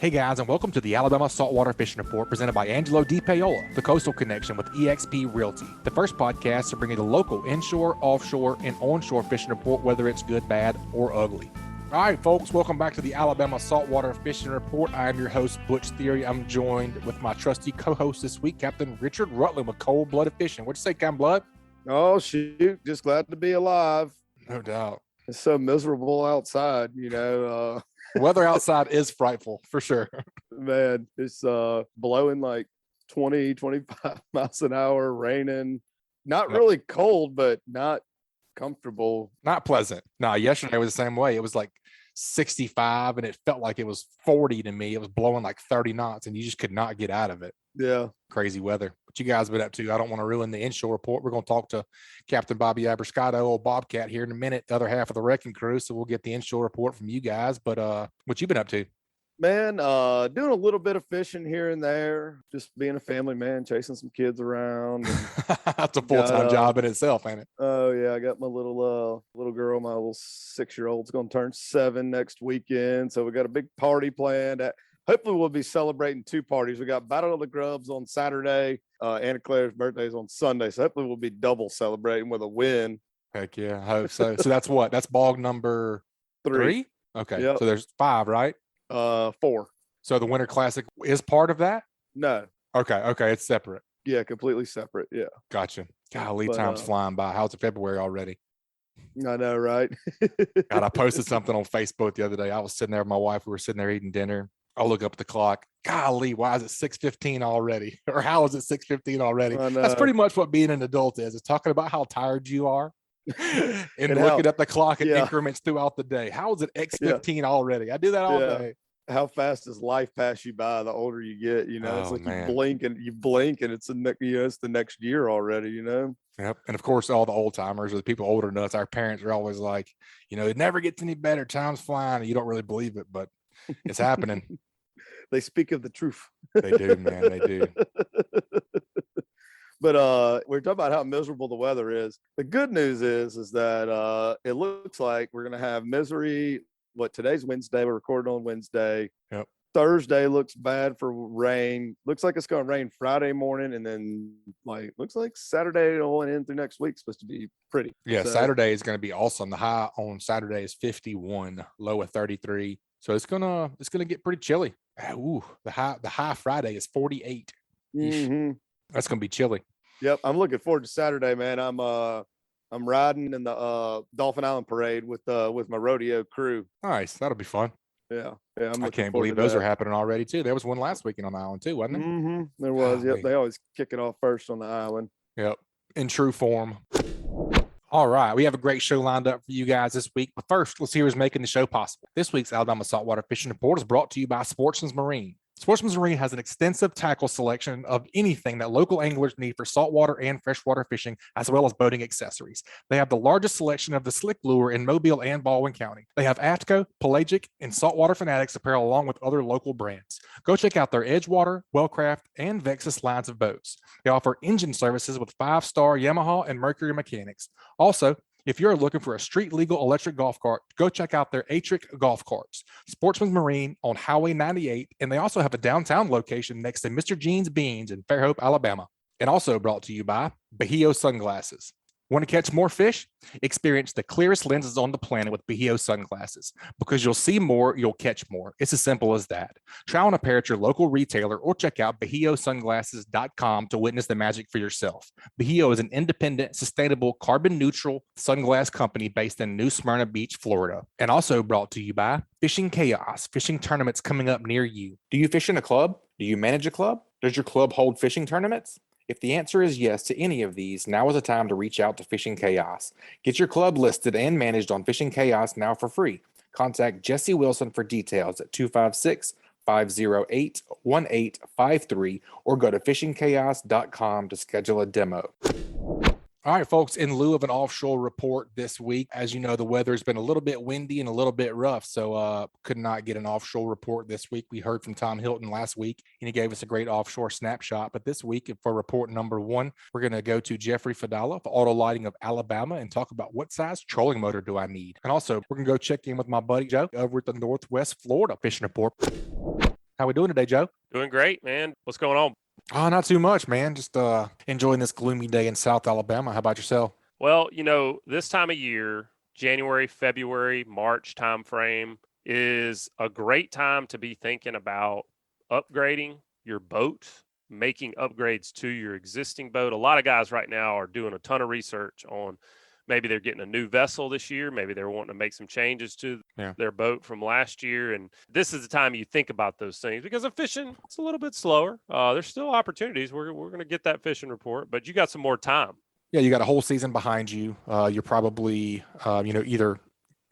Hey guys, and welcome to the Alabama Saltwater Fishing Report presented by Angelo DePaola, the Coastal Connection with eXp Realty. The first podcast to bring you the local inshore, offshore, and onshore fishing report, whether it's good, bad, or ugly. All right, folks, welcome back to the Alabama Saltwater Fishing Report. I am your host, Butch Thierry. I'm joined with my trusty co-host this week, Captain Richard Rutland with Cold Blooded Fishing. What'd you say, Captain Blood? Oh, shoot. Just glad to be alive. No doubt. It's so miserable outside, Weather outside is frightful, for sure. Man, it's blowing like 20, 25 miles an hour, raining. Not really cold, but not comfortable. Not pleasant. No, yesterday was the same way. It was like 65 and it felt like it was 40 to me. It was blowing like 30 knots and you just could not get out of it. Yeah. Crazy weather. What you guys been up to? I don't want to ruin the inshore report. We're going to talk to Captain Bobby Abruscato, old Bobcat, here in a minute, the other half of the wrecking crew. So we'll get the inshore report from you guys. But what you been up to? Man, doing a little bit of fishing here and there, just being a family man, chasing some kids around. That's a full-time job in itself, ain't it? Oh yeah, I got my little girl, my little 6-year-old's gonna turn 7 next weekend. So we got a big party planned. Hopefully we'll be celebrating 2 parties. We got Battle of the Grubs on Saturday. Anna Claire's birthday is on Sunday. So hopefully we'll be double celebrating with a win. Heck yeah, I hope so. So that's what? That's bog number 3? Okay, yep. So there's 5, right? 4. So the Winter Classic is part of that? No. Okay, it's separate. Yeah, completely separate. Yeah. Gotcha. Golly, time's flying by. How's it February already? I know, right? God, I posted something on Facebook the other day. I was sitting there with my wife. We were sitting there eating dinner. I look up at the clock. Golly, why is it 6:15 already? Or how is it 6:15 already? That's pretty much what being an adult is. It's talking about how tired you are and looking at the clock in increments throughout the day. How is it X15 already? I do that all day. How fast does life pass you by the older you get? It's like you blink and it's it's the next year already, Yep. And of course, all the old timers or the people older than us, our parents are always like, it never gets any better. Time's flying. And you don't really believe it, but it's happening. They speak of the truth. They do, man. They do. But we're talking about how miserable the weather is. The good news is that it looks like we're going to have misery. Today's Wednesday. We're recording on Wednesday. Yep. Thursday looks bad for rain. Looks like it's going to rain Friday morning, and then looks like Saturday all in through next week supposed to be pretty. Yeah, so Saturday is going to be awesome. The high on Saturday is 51, low at 33. So it's gonna get pretty chilly. Ooh, the high Friday is 48. Mm-hmm. That's gonna be chilly. Yep, I'm looking forward to Saturday, man. I'm riding in the Dolphin Island parade with my rodeo crew. Nice, that'll be fun. Yeah. I can't believe those are happening already too. There was one last weekend on the island too, wasn't there? Mm-hmm. There was. Yep, they always kick it off first on the island. Yep, in true form. All right, we have a great show lined up for you guys this week. But first, let's see who's making the show possible. This week's Alabama Saltwater Fishing Report is brought to you by Sportsman's Marine. Sportsman's Marine has an extensive tackle selection of anything that local anglers need for saltwater and freshwater fishing, as well as boating accessories. They have the largest selection of the slick lure in Mobile and Baldwin County. They have AFTCO, Pelagic, and Saltwater Fanatics apparel along with other local brands. Go check out their Edgewater, Wellcraft, and Vexus lines of boats. They offer engine services with 5-star Yamaha and Mercury mechanics. Also, if you're looking for a street legal electric golf cart, go check out their Atric golf carts. Sportsman's Marine on Highway 98, and they also have a downtown location next to Mr. Jean's Beans in Fairhope, Alabama. And also brought to you by Bahio Sunglasses. Want to catch more fish? Experience the clearest lenses on the planet with Bahio sunglasses. Because you'll see more, you'll catch more. It's as simple as that. Try on a pair at your local retailer or check out BahioSunglasses.com to witness the magic for yourself. Bahio is an independent, sustainable, carbon-neutral sunglass company based in New Smyrna Beach, Florida. And also brought to you by Fishing Chaos, fishing tournaments coming up near you. Do you fish in a club? Do you manage a club? Does your club hold fishing tournaments? If the answer is yes to any of these, now is the time to reach out to Fishing Chaos. Get your club listed and managed on Fishing Chaos now for free. Contact Jesse Wilson for details at 256-508-1853 or go to fishingchaos.com to schedule a demo. All right, folks, in lieu of an offshore report this week, as you know, the weather's been a little bit windy and a little bit rough, so could not get an offshore report this week. We heard from Tom Hilton last week, and he gave us a great offshore snapshot. But this week, for report number 1, we're going to go to Jeffrey Fadalla for Auto Lighting of Alabama and talk about what size trolling motor do I need. And also, we're going to go check in with my buddy Joe over at the Northwest Florida Fishing Report. How we doing today, Joe? Doing great, man. What's going on? Oh, not too much, man. Just enjoying this gloomy day in South Alabama. How about yourself? Well, this time of year, January, February, March timeframe is a great time to be thinking about upgrading your boat, making upgrades to your existing boat. A lot of guys right now are doing a ton of research on maybe they're getting a new vessel this year. Maybe they're wanting to make some changes to their boat from last year. And this is the time you think about those things because of fishing, it's a little bit slower. There's still opportunities. We're going to get that fishing report, but you got some more time. Yeah, you got a whole season behind you. You're probably, either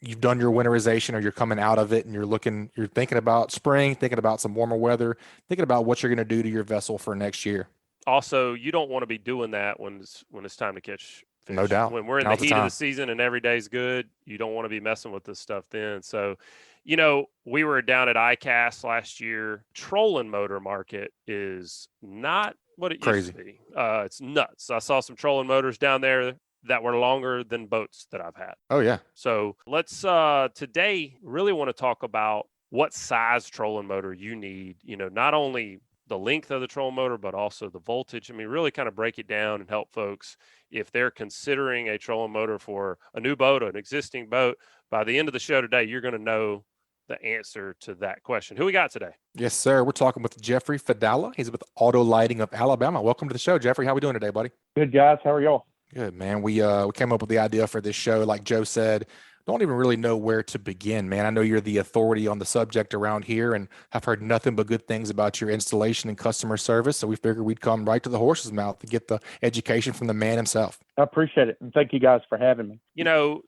you've done your winterization or you're coming out of it and you're thinking about spring, thinking about some warmer weather, thinking about what you're going to do to your vessel for next year. Also, you don't want to be doing that when it's time to catch fish. No doubt. When we're in the heat of the season and every day's good, you don't want to be messing with this stuff then. So, we were down at ICAST last year. Trolling motor market is not what it used to be. It's nuts. I saw some trolling motors down there that were longer than boats that I've had. Oh, yeah. So let's today really want to talk about what size trolling motor you need, not only the length of the trolling motor, but also the voltage. I mean, really kind of break it down and help folks if they're considering a trolling motor for a new boat or an existing boat. By the end of the show today, you're going to know the answer to that question. Who we got today? Yes, sir. We're talking with Jeffrey Fadalla. He's with Auto Lighting of Alabama. Welcome to the show, Jeffrey. How we doing today, buddy? Good, guys. How are y'all? Good, man. We came up with the idea for this show. Like Joe said, don't even really know where to begin, man. I know you're the authority on the subject around here, and I've heard nothing but good things about your installation and customer service. So we figured we'd come right to the horse's mouth to get the education from the man himself. I appreciate it. And thank you guys for having me.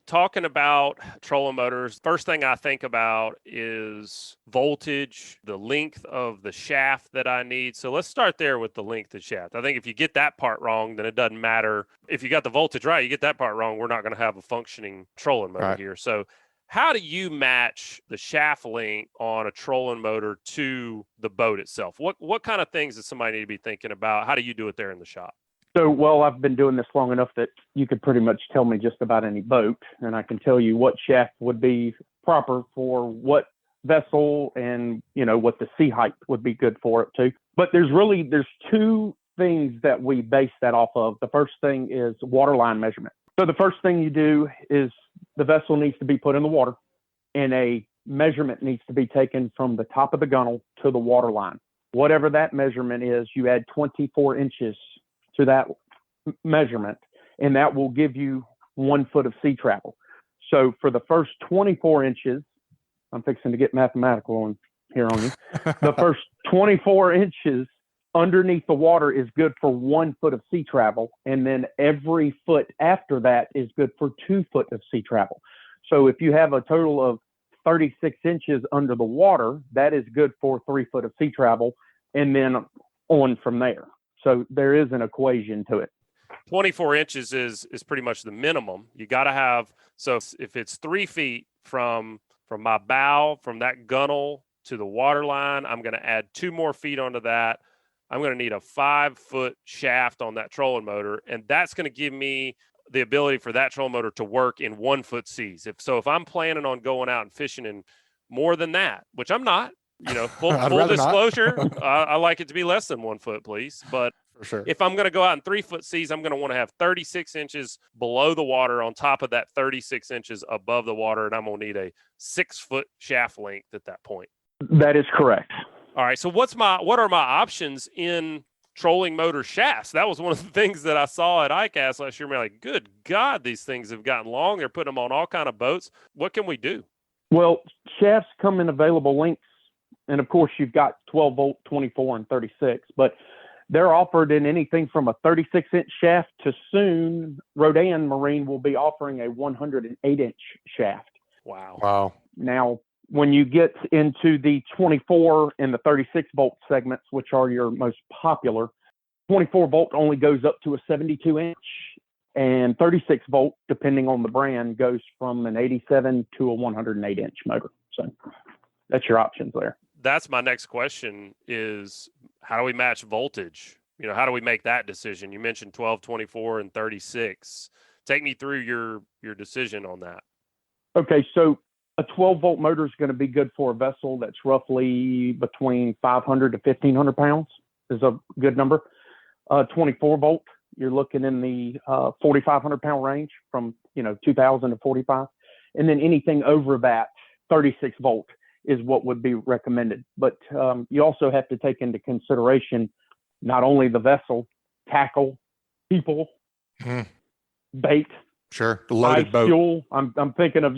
Talking about trolling motors, first thing I think about is voltage, the length of the shaft that I need. So let's start there with the length of shaft. I think if you get that part wrong, then it doesn't matter. If you got the voltage right, you get that part wrong, we're not going to have a functioning trolling motor here. So how do you match the shaft length on a trolling motor to the boat itself? What kind of things does somebody need to be thinking about? How do you do it there in the shop? So, well, I've been doing this long enough that you could pretty much tell me just about any boat, and I can tell you what shaft would be proper for what vessel and, what the sea height would be good for it too. But there's two things that we base that off of. The first thing is waterline measurement. So the first thing you do is the vessel needs to be put in the water, and a measurement needs to be taken from the top of the gunnel to the water line. Whatever that measurement is, you add 24 inches to that measurement, and that will give you 1 foot of sea travel. So for the first 24 inches, I'm fixing to get mathematical on you. The first 24 inches underneath the water is good for 1 foot of sea travel. And then every foot after that is good for 2 foot of sea travel. So if you have a total of 36 inches under the water, that is good for 3 foot of sea travel. And then on from there. So there is an equation to it. 24 inches is pretty much the minimum. You got to have, so if it's 3 feet from my bow, from that gunnel to the water line, I'm going to add 2 more feet onto that. I'm going to need a 5-foot shaft on that trolling motor, and that's going to give me the ability for that trolling motor to work in 1 foot seas. If I'm planning on going out and fishing in more than that, which I'm not, full disclosure, I like it to be less than 1 foot, please. But for sure, if I'm going to go out in 3 foot seas, I'm going to want to have 36 inches below the water on top of that 36 inches above the water, and I'm going to need a 6-foot shaft length at that point. That is correct. All right. So what are my options in trolling motor shafts? That was one of the things that I saw at ICAST last year. I'm like, good God, these things have gotten long. They're putting them on all kind of boats. What can we do? Well, shafts come in available lengths. And of course, you've got 12 volt, 24, and 36, but they're offered in anything from a 36-inch shaft to soon Rodan Marine will be offering a 108-inch shaft. Wow. Now, when you get into the 24 and the 36 volt segments, which are your most popular, 24 volt only goes up to a 72-inch, and 36 volt, depending on the brand, goes from an 87 to a 108-inch motor. So that's your options there. That's my next question is how do we match voltage? How do we make that decision? You mentioned 12, 24, and 36. Take me through your decision on that. Okay, so A 12-volt motor is going to be good for a vessel that's roughly between 500 to 1,500 pounds is a good number. 24-volt, you're looking in the 4,500 pound range from 2,000 to 45, and then anything over that 36-volt is what would be recommended. But you also have to take into consideration not only the vessel, tackle, people, bait. Sure. The loaded ice, boat. Fuel. I'm thinking of,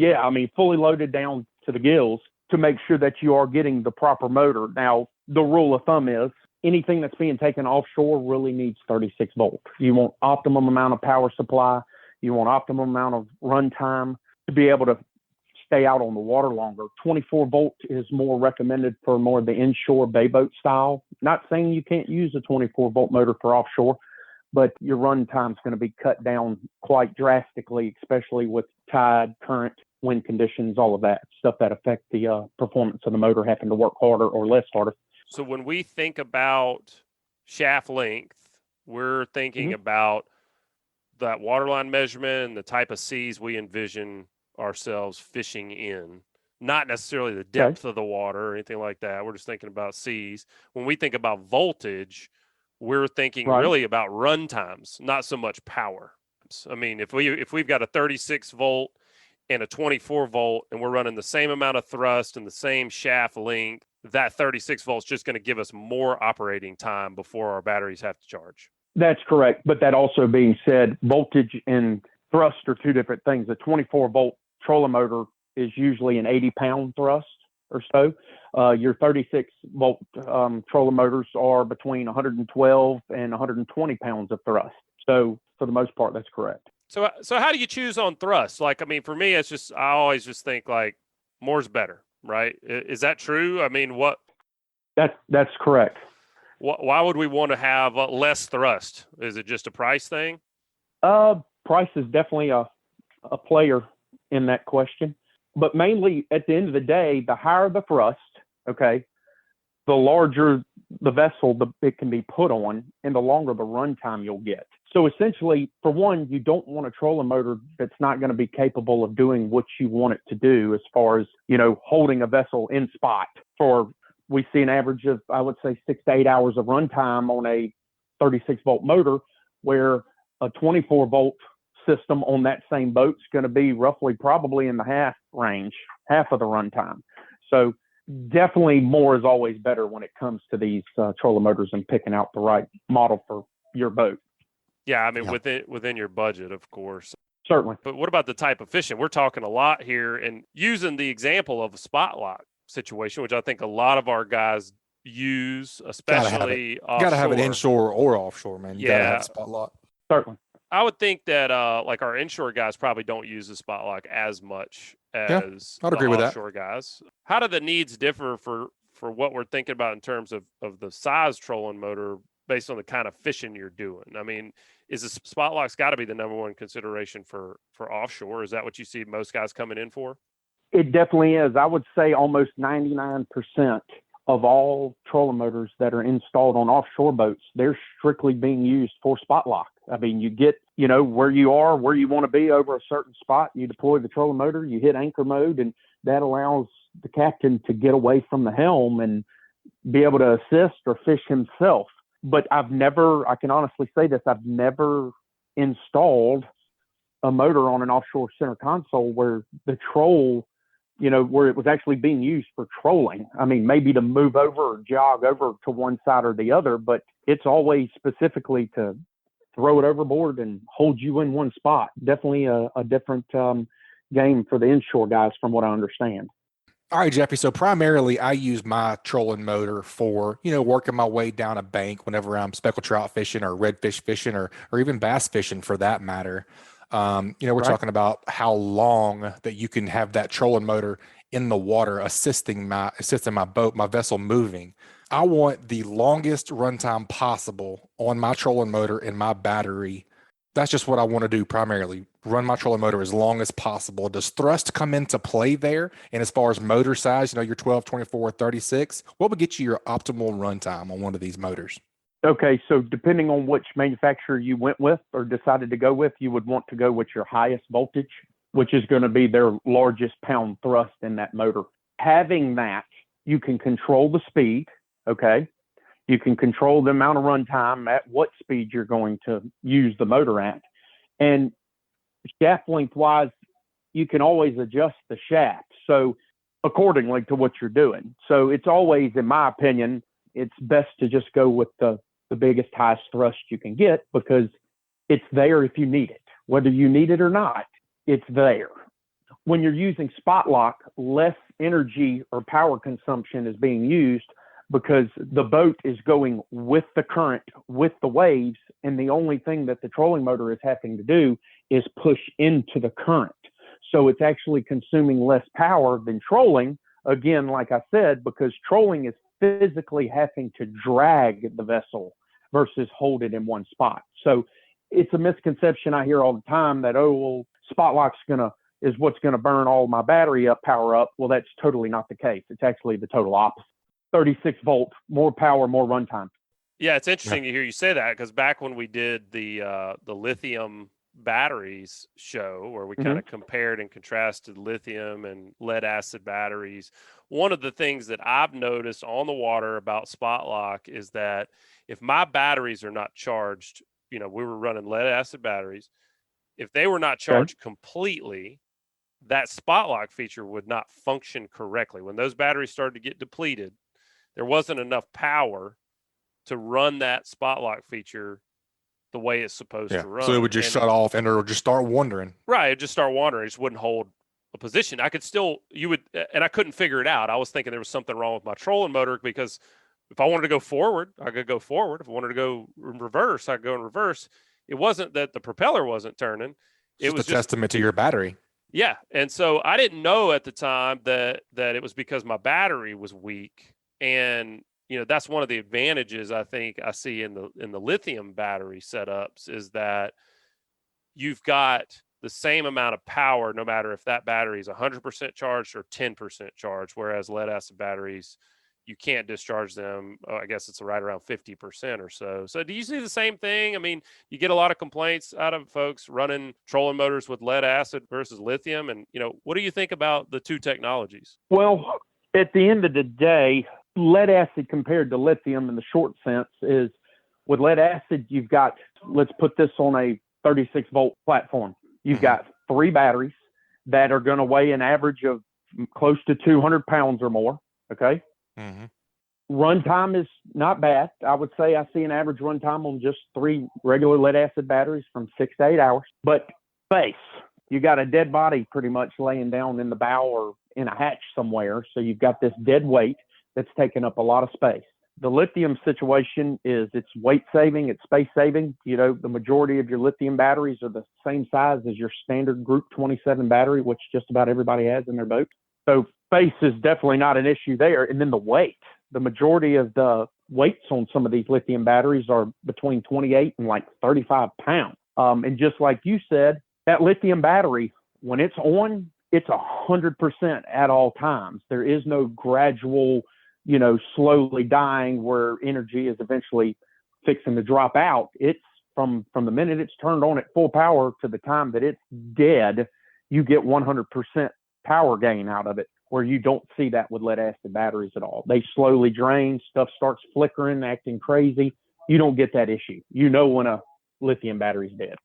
fully loaded down to the gills to make sure that you are getting the proper motor. Now, the rule of thumb is anything that's being taken offshore really needs 36 volt. You want optimum amount of power supply. You want optimum amount of run time to be able to stay out on the water longer. 24 volt is more recommended for more of the inshore bay boat style. Not saying you can't use a 24 volt motor for offshore, but your run time is going to be cut down quite drastically, especially with tide, current, wind conditions, all of that stuff that affect the performance of the motor having to work harder or less harder. So when we think about shaft length, we're thinking about that waterline measurement and the type of seas we envision ourselves fishing in, not necessarily the depth of the water or anything like that. We're just thinking about seas. When we think about voltage, we're thinking really about run times, not so much power. I mean, if we've got a 36 volt and a 24 volt and we're running the same amount of thrust and the same shaft length, that 36 volts just going to give us more operating time before our batteries have to charge. That's correct. But that also being said, voltage and thrust are two different things. A 24 volt trolling motor is usually an 80 pound thrust or so. Your 36 volt trolling motors are between 112 and 120 pounds of thrust. So for the most part, that's correct. So how do you choose on thrust? Like, I mean, for me, it's just, I always just think like more's better, right? Is that true? I mean, what? That's correct. Why would we want to have less thrust? Is it just a price thing? Price is definitely a player in that question. But mainly at the end of the day, the higher the thrust, the larger the vessel it can be put on and the longer the run time you'll get. So essentially, for one, you don't want a trolling motor that's not going to be capable of doing what you want it to do as far as, holding a vessel in spot. We see an average of, I would say, 6 to 8 hours of run time on a 36 volt motor, where a 24 volt system on that same boat's going to be roughly probably in the half range, half of the run time. So definitely more is always better when it comes to these trolling motors and picking out the right model for your boat. Yeah, I mean, within your budget, of course. Certainly. But what about the type of fishing? We're talking a lot here, and using the example of a spot lock situation, which I think a lot of our guys use, especially offshore. Got to have it inshore or offshore, man. You got to have a spot lock. Certainly. I would think that like our inshore guys probably don't use the spot lock as much as I'd agree with offshore guys. How do the needs differ for what we're thinking about in terms of the size trolling motor based on the kind of fishing you're doing? I mean, is the spot lock's got to be the number one consideration for offshore? Is that what you see most guys coming in for? It definitely is. I would say almost 99% of all trolling motors that are installed on offshore boats, they're strictly being used for spot lock. I mean, you get, where you are, where you want to be over a certain spot, you deploy the trolling motor, you hit anchor mode, and that allows the captain to get away from the helm and be able to assist or fish himself. But I can honestly say this, I've never installed a motor on an offshore center console where the troll, where it was actually being used for trolling. I mean, maybe to move over or jog over to one side or the other, but it's always specifically to throw it overboard and hold you in one spot. Definitely a different game for the inshore guys from what I understand. All right, Jeffrey. So primarily I use my trolling motor for, working my way down a bank whenever I'm speckled trout fishing or redfish fishing or even bass fishing for that matter. We're talking about how long that you can have that trolling motor in the water assisting my boat, my vessel moving. I want the longest runtime possible on my trolling motor and my battery. That's just what I want to do primarily. Run my trolling motor as long as possible. Does thrust come into play there? And as far as motor size, your 12, 24, 36, what would get you your optimal runtime on one of these motors? Okay, so depending on which manufacturer you went with or decided to go with, you would want to go with your highest voltage which is going to be their largest pound thrust in that motor. Having that, you can control the speed, okay? You can control the amount of runtime at what speed you're going to use the motor at. And shaft length wise, you can always adjust the shaft. So accordingly to what you're doing. So it's always, in my opinion, it's best to just go with the biggest, highest thrust you can get, because it's there if you need it. Whether you need it or not, it's there. When you're using spot lock, less energy or power consumption is being used because the boat is going with the current, with the waves, and the only thing that the trolling motor is having to do is push into the current. So it's actually consuming less power than trolling, again, like I said, because trolling is physically having to drag the vessel versus hold it in one spot. So it's a misconception I hear all the time that, oh, well, spot lock's is what's going to burn all my battery power up. Well, that's totally not the case. It's actually the total opposite. 36 volt, more power, more runtime. Yeah, it's interesting to hear you say that, because back when we did the lithium batteries show, where we kind of compared and contrasted lithium and lead acid batteries, one of the things that I've noticed on the water about spot lock is that if my batteries are not charged, we were running lead acid batteries, if they were not charged completely, that spot lock feature would not function correctly. When those batteries started to get depleted, there wasn't enough power to run that spot lock feature the way it's supposed to run. So it would just shut off and it would just start wandering. Right. It'd just start wandering. It just wouldn't hold a position. I couldn't figure it out. I was thinking there was something wrong with my trolling motor, because if I wanted to go forward, I could go forward. If I wanted to go in reverse, I could go in reverse. It wasn't that the propeller wasn't turning. It was just a testament to your battery. Yeah. And so I didn't know at the time that it was because my battery was weak. And that's one of the advantages I think I see in the lithium battery setups, is that you've got the same amount of power no matter if that battery is 100% charged or 10% charged, whereas lead acid batteries, you can't discharge them. I guess it's right around 50% or so. So do you see the same thing? I mean, you get a lot of complaints out of folks running trolling motors with lead acid versus lithium. And, what do you think about the two technologies? Well, at the end of the day, lead acid compared to lithium in the short sense is, with lead acid, you've got, let's put this on a 36 volt platform. You've got 3 batteries that are going to weigh an average of close to 200 pounds or more. Okay. Runtime is not bad. I would say I see an average runtime on just 3 regular lead acid batteries from 6 to 8 hours. But space, you got a dead body pretty much laying down in the bow or in a hatch somewhere. So you've got this dead weight that's taking up a lot of space. The lithium situation is it's weight saving, it's space saving. The majority of your lithium batteries are the same size as your standard Group 27 battery, which just about everybody has in their boat. So space is definitely not an issue there. And then the weight, the majority of the weights on some of these lithium batteries are between 28 and like 35 pounds. And just like you said, that lithium battery, when it's on, it's 100% at all times. There is no gradual, slowly dying where energy is eventually fixing to drop out. It's from the minute it's turned on at full power to the time that it's dead, you get 100% power gain out of it, where you don't see that with lead acid batteries at all. They slowly drain, stuff starts flickering, acting crazy. You don't get that issue. When a lithium battery's dead.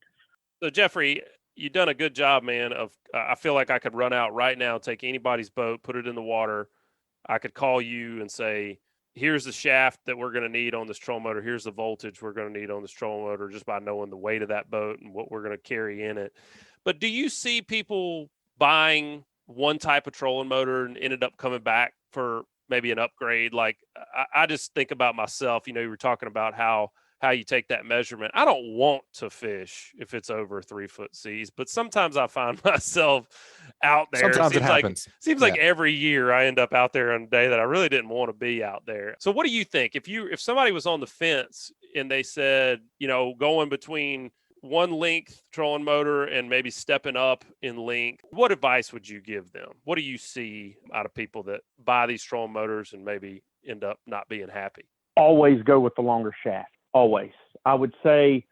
So Jeffrey, you've done a good job, man. I feel like I could run out right now, take anybody's boat, put it in the water. I could call you and say, here's the shaft that we're going to need on this trolling motor. Here's the voltage we're going to need on this trolling motor, just by knowing the weight of that boat and what we're going to carry in it. But do you see people buying one type of trolling motor and ended up coming back for maybe an upgrade? Like I just think about myself, you were talking about how you take that measurement. I don't want to fish if it's over 3 foot seas, but sometimes I find myself out there. Sometimes it happens. Seems like every year I end up out there on a day that I really didn't want to be out there. So what do you think? If somebody was on the fence and they said, going between one length trolling motor and maybe stepping up in length, what advice would you give them? What do you see out of people that buy these trolling motors and maybe end up not being happy? Always go with the longer shaft. Always. I would say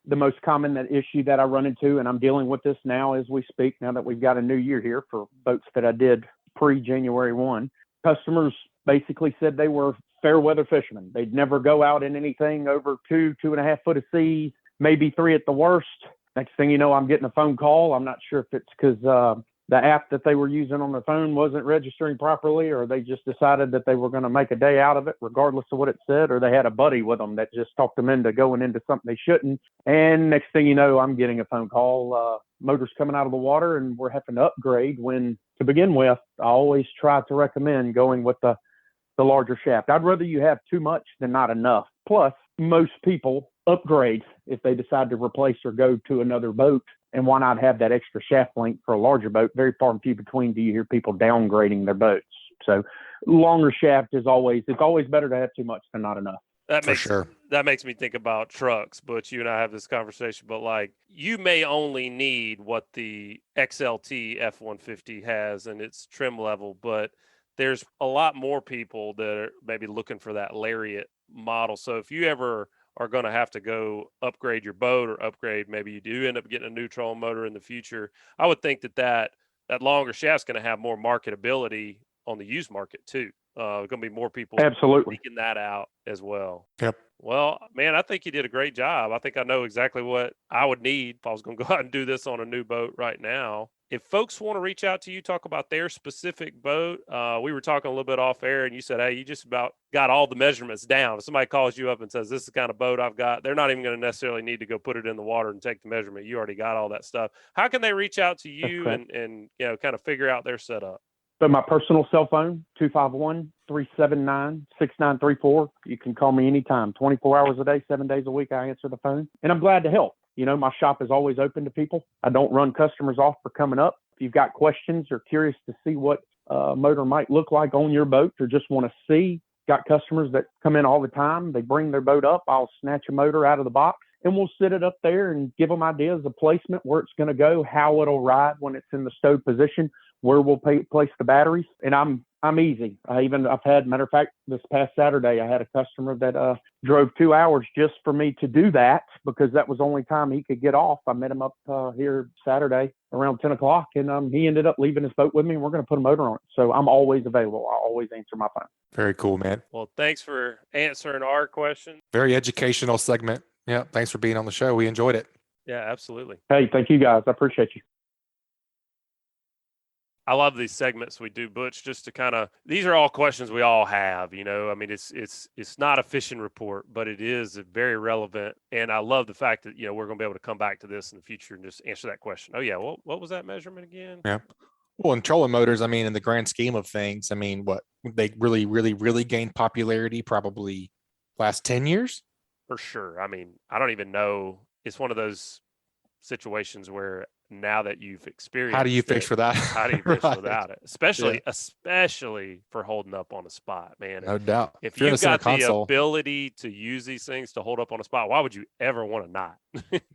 the most common issue that I run into, and I'm dealing with this now as we speak, now that we've got a new year here for boats that I did pre-January 1. Customers basically said they were fair weather fishermen. They'd never go out in anything over 2.5 foot of sea, maybe 3 at the worst. Next thing you know, I'm getting a phone call. I'm not sure if it's because the app that they were using on their phone wasn't registering properly, or they just decided that they were going to make a day out of it, regardless of what it said, or they had a buddy with them that just talked them into going into something they shouldn't. And next thing you know, I'm getting a phone call, motor's coming out of the water and we're having to upgrade, when to begin with, I always try to recommend going with the larger shaft. I'd rather you have too much than not enough. Plus, most people upgrade if they decide to replace or go to another boat. And why not have that extra shaft length for a larger boat? Very far and few between do you hear people downgrading their boats. So longer shaft it's always better to have too much than not enough. That makes me think about trucks. But you and I have this conversation, but like, you may only need what the XLT F-150 has in its trim level, but there's a lot more people that are maybe looking for that Lariat model. So if you ever are going to have to go upgrade your boat, or upgrade, maybe you do end up getting a new trolling motor in the future, I would think that longer shaft's going to have more marketability on the used market too. Going to be more people absolutely seeking that out as well. Yep. Well, man, I think you did a great job. I think I know exactly what I would need if I was going to go out and do this on a new boat right now. If folks want to reach out to you, talk about their specific boat, we were talking a little bit off air, and you said, hey, you just about got all the measurements down. If somebody calls you up and says, this is the kind of boat I've got, they're not even going to necessarily need to go put it in the water and take the measurement. You already got all that stuff. How can they reach out to you and kind of figure out their setup? So my personal cell phone, 251-379-6934. You can call me anytime, 24 hours a day, 7 days a week. I answer the phone, and I'm glad to help. My shop is always open to people. I don't run customers off for coming up. If you've got questions or curious to see what motor might look like on your boat, or just want to see, got customers that come in all the time. They bring their boat up. I'll snatch a motor out of the box, and we'll sit it up there and give them ideas of placement, where it's going to go, how it'll ride when it's in the stowed position, where we'll place the batteries. And I'm easy. I've had, matter of fact, this past Saturday, I had a customer that drove 2 hours just for me to do that, because that was the only time he could get off. I met him up here Saturday around 10 o'clock, and he ended up leaving his boat with me, and we're going to put a motor on it. So I'm always available. I always answer my phone. Very cool, man. Well, thanks for answering our question. Very educational segment. Yeah. Thanks for being on the show. We enjoyed it. Yeah, absolutely. Hey, thank you guys. I appreciate you. I love these segments we do, Butch, just to kind of, these are all questions we all have, I mean, it's not a fishing report, but it is very relevant. And I love the fact that, we're going to be able to come back to this in the future and just answer that question. Oh yeah. What was that measurement again? Yeah. Well, and trolling motors, I mean, in the grand scheme of things, I mean, what they really, really, really gained popularity probably last 10 years. For sure. I mean, I don't even know. It's one of those situations where, now that you've experienced, how do you fish for that? How do you fish without it? Especially for holding up on a spot, man. No doubt. If you've got the ability to use these things to hold up on a spot, why would you ever want to not?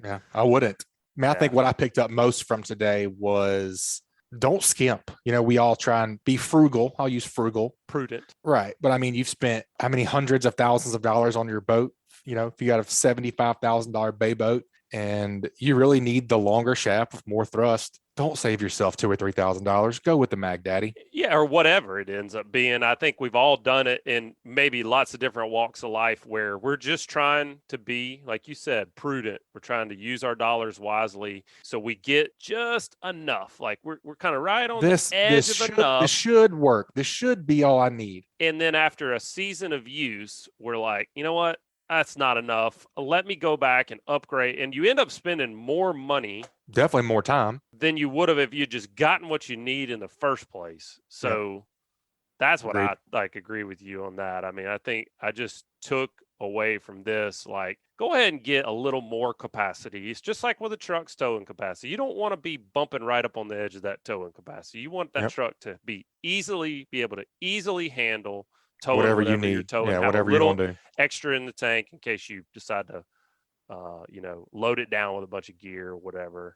Yeah, I wouldn't. I mean, I think what I picked up most from today was don't skimp. We all try and be frugal. I'll use frugal. Prudent. Right. But I mean, you've spent how many hundreds of thousands of dollars on your boat? If you got a $75,000 bay boat, and you really need the longer shaft with more thrust, don't save yourself $2,000 or $3,000. Go with the Mag Daddy. Yeah, or whatever it ends up being. I think we've all done it in maybe lots of different walks of life, where we're just trying to be, like you said, prudent. We're trying to use our dollars wisely, so we get just enough. Like we're kind of right on the edge of enough. This should work. This should be all I need. And then after a season of use, we're like, you know what? That's not enough. Let me go back and upgrade. And you end up spending more money. Definitely more time. Than you would have if you just gotten what you need in the first place. So that's what I agree with you on that. I mean, I think I just took away from this, like, go ahead and get a little more capacity. It's just like with a truck's towing capacity. You don't want to be bumping right up on the edge of that towing capacity. You want that truck to be able to easily handle whatever you need. Whatever you want to do. Extra in the tank in case you decide to, load it down with a bunch of gear or whatever.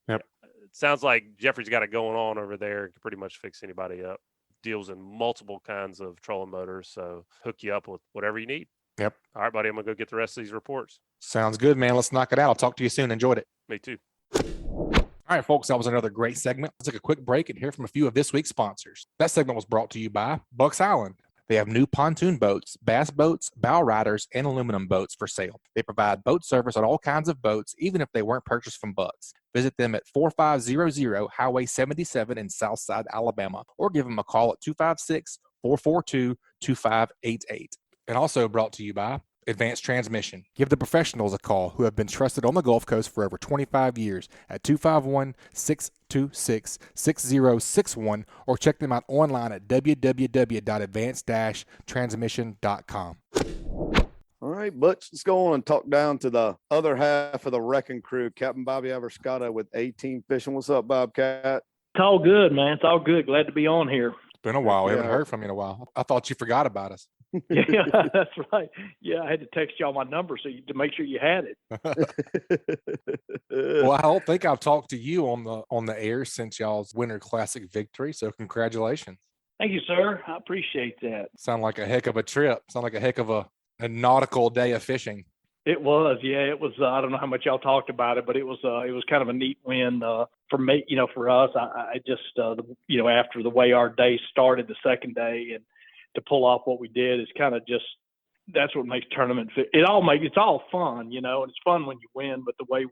Yep. It sounds like Jeffrey's got it going on over there. Can pretty much fix anybody up. Deals in multiple kinds of trolling motors, so hook you up with whatever you need. Yep. All right, buddy. I'm going to go get the rest of these reports. Sounds good, man. Let's knock it out. I'll talk to you soon. Enjoyed it. Me too. All right, folks, that was another great segment. Let's take a quick break and hear from a few of this week's sponsors. That segment was brought to you by Bucks Island. They have new pontoon boats, bass boats, bow riders, and aluminum boats for sale. They provide boat service on all kinds of boats, even if they weren't purchased from Bucks. Visit them at 4500 Highway 77 in Southside, Alabama, or give them a call at 256-442-2588. And also brought to you by Advanced Transmission. Give the professionals a call who have been trusted on the Gulf Coast for over 25 years at 251-626-6061 or check them out online at www.advanced-transmission.com. All right, Butch, let's go on and talk down to the other half of the wrecking crew, Captain Bobby Abruscato with 18 Fishing. What's up, Bobcat? It's all good, man. It's all good. Glad to be on here. It's been a while. We Yeah. haven't heard from you in a while. I thought you forgot about us. Yeah, that's right. Yeah, I had to text y'all my number to make sure you had it. Well, I don't think I've talked to you on the air since y'all's Winter Classic victory. So congratulations. Thank you, sir. I appreciate that. Sound like a heck of a trip. Sound like a heck of a nautical day of fishing. It was, yeah. It was. I don't know how much y'all talked about it, but it was kind of a neat win for me. For us. I just after the way our day started, the second day, and to pull off what we did is kind of just that's what makes tournament fit. It's all fun, and it's fun when you win. But the way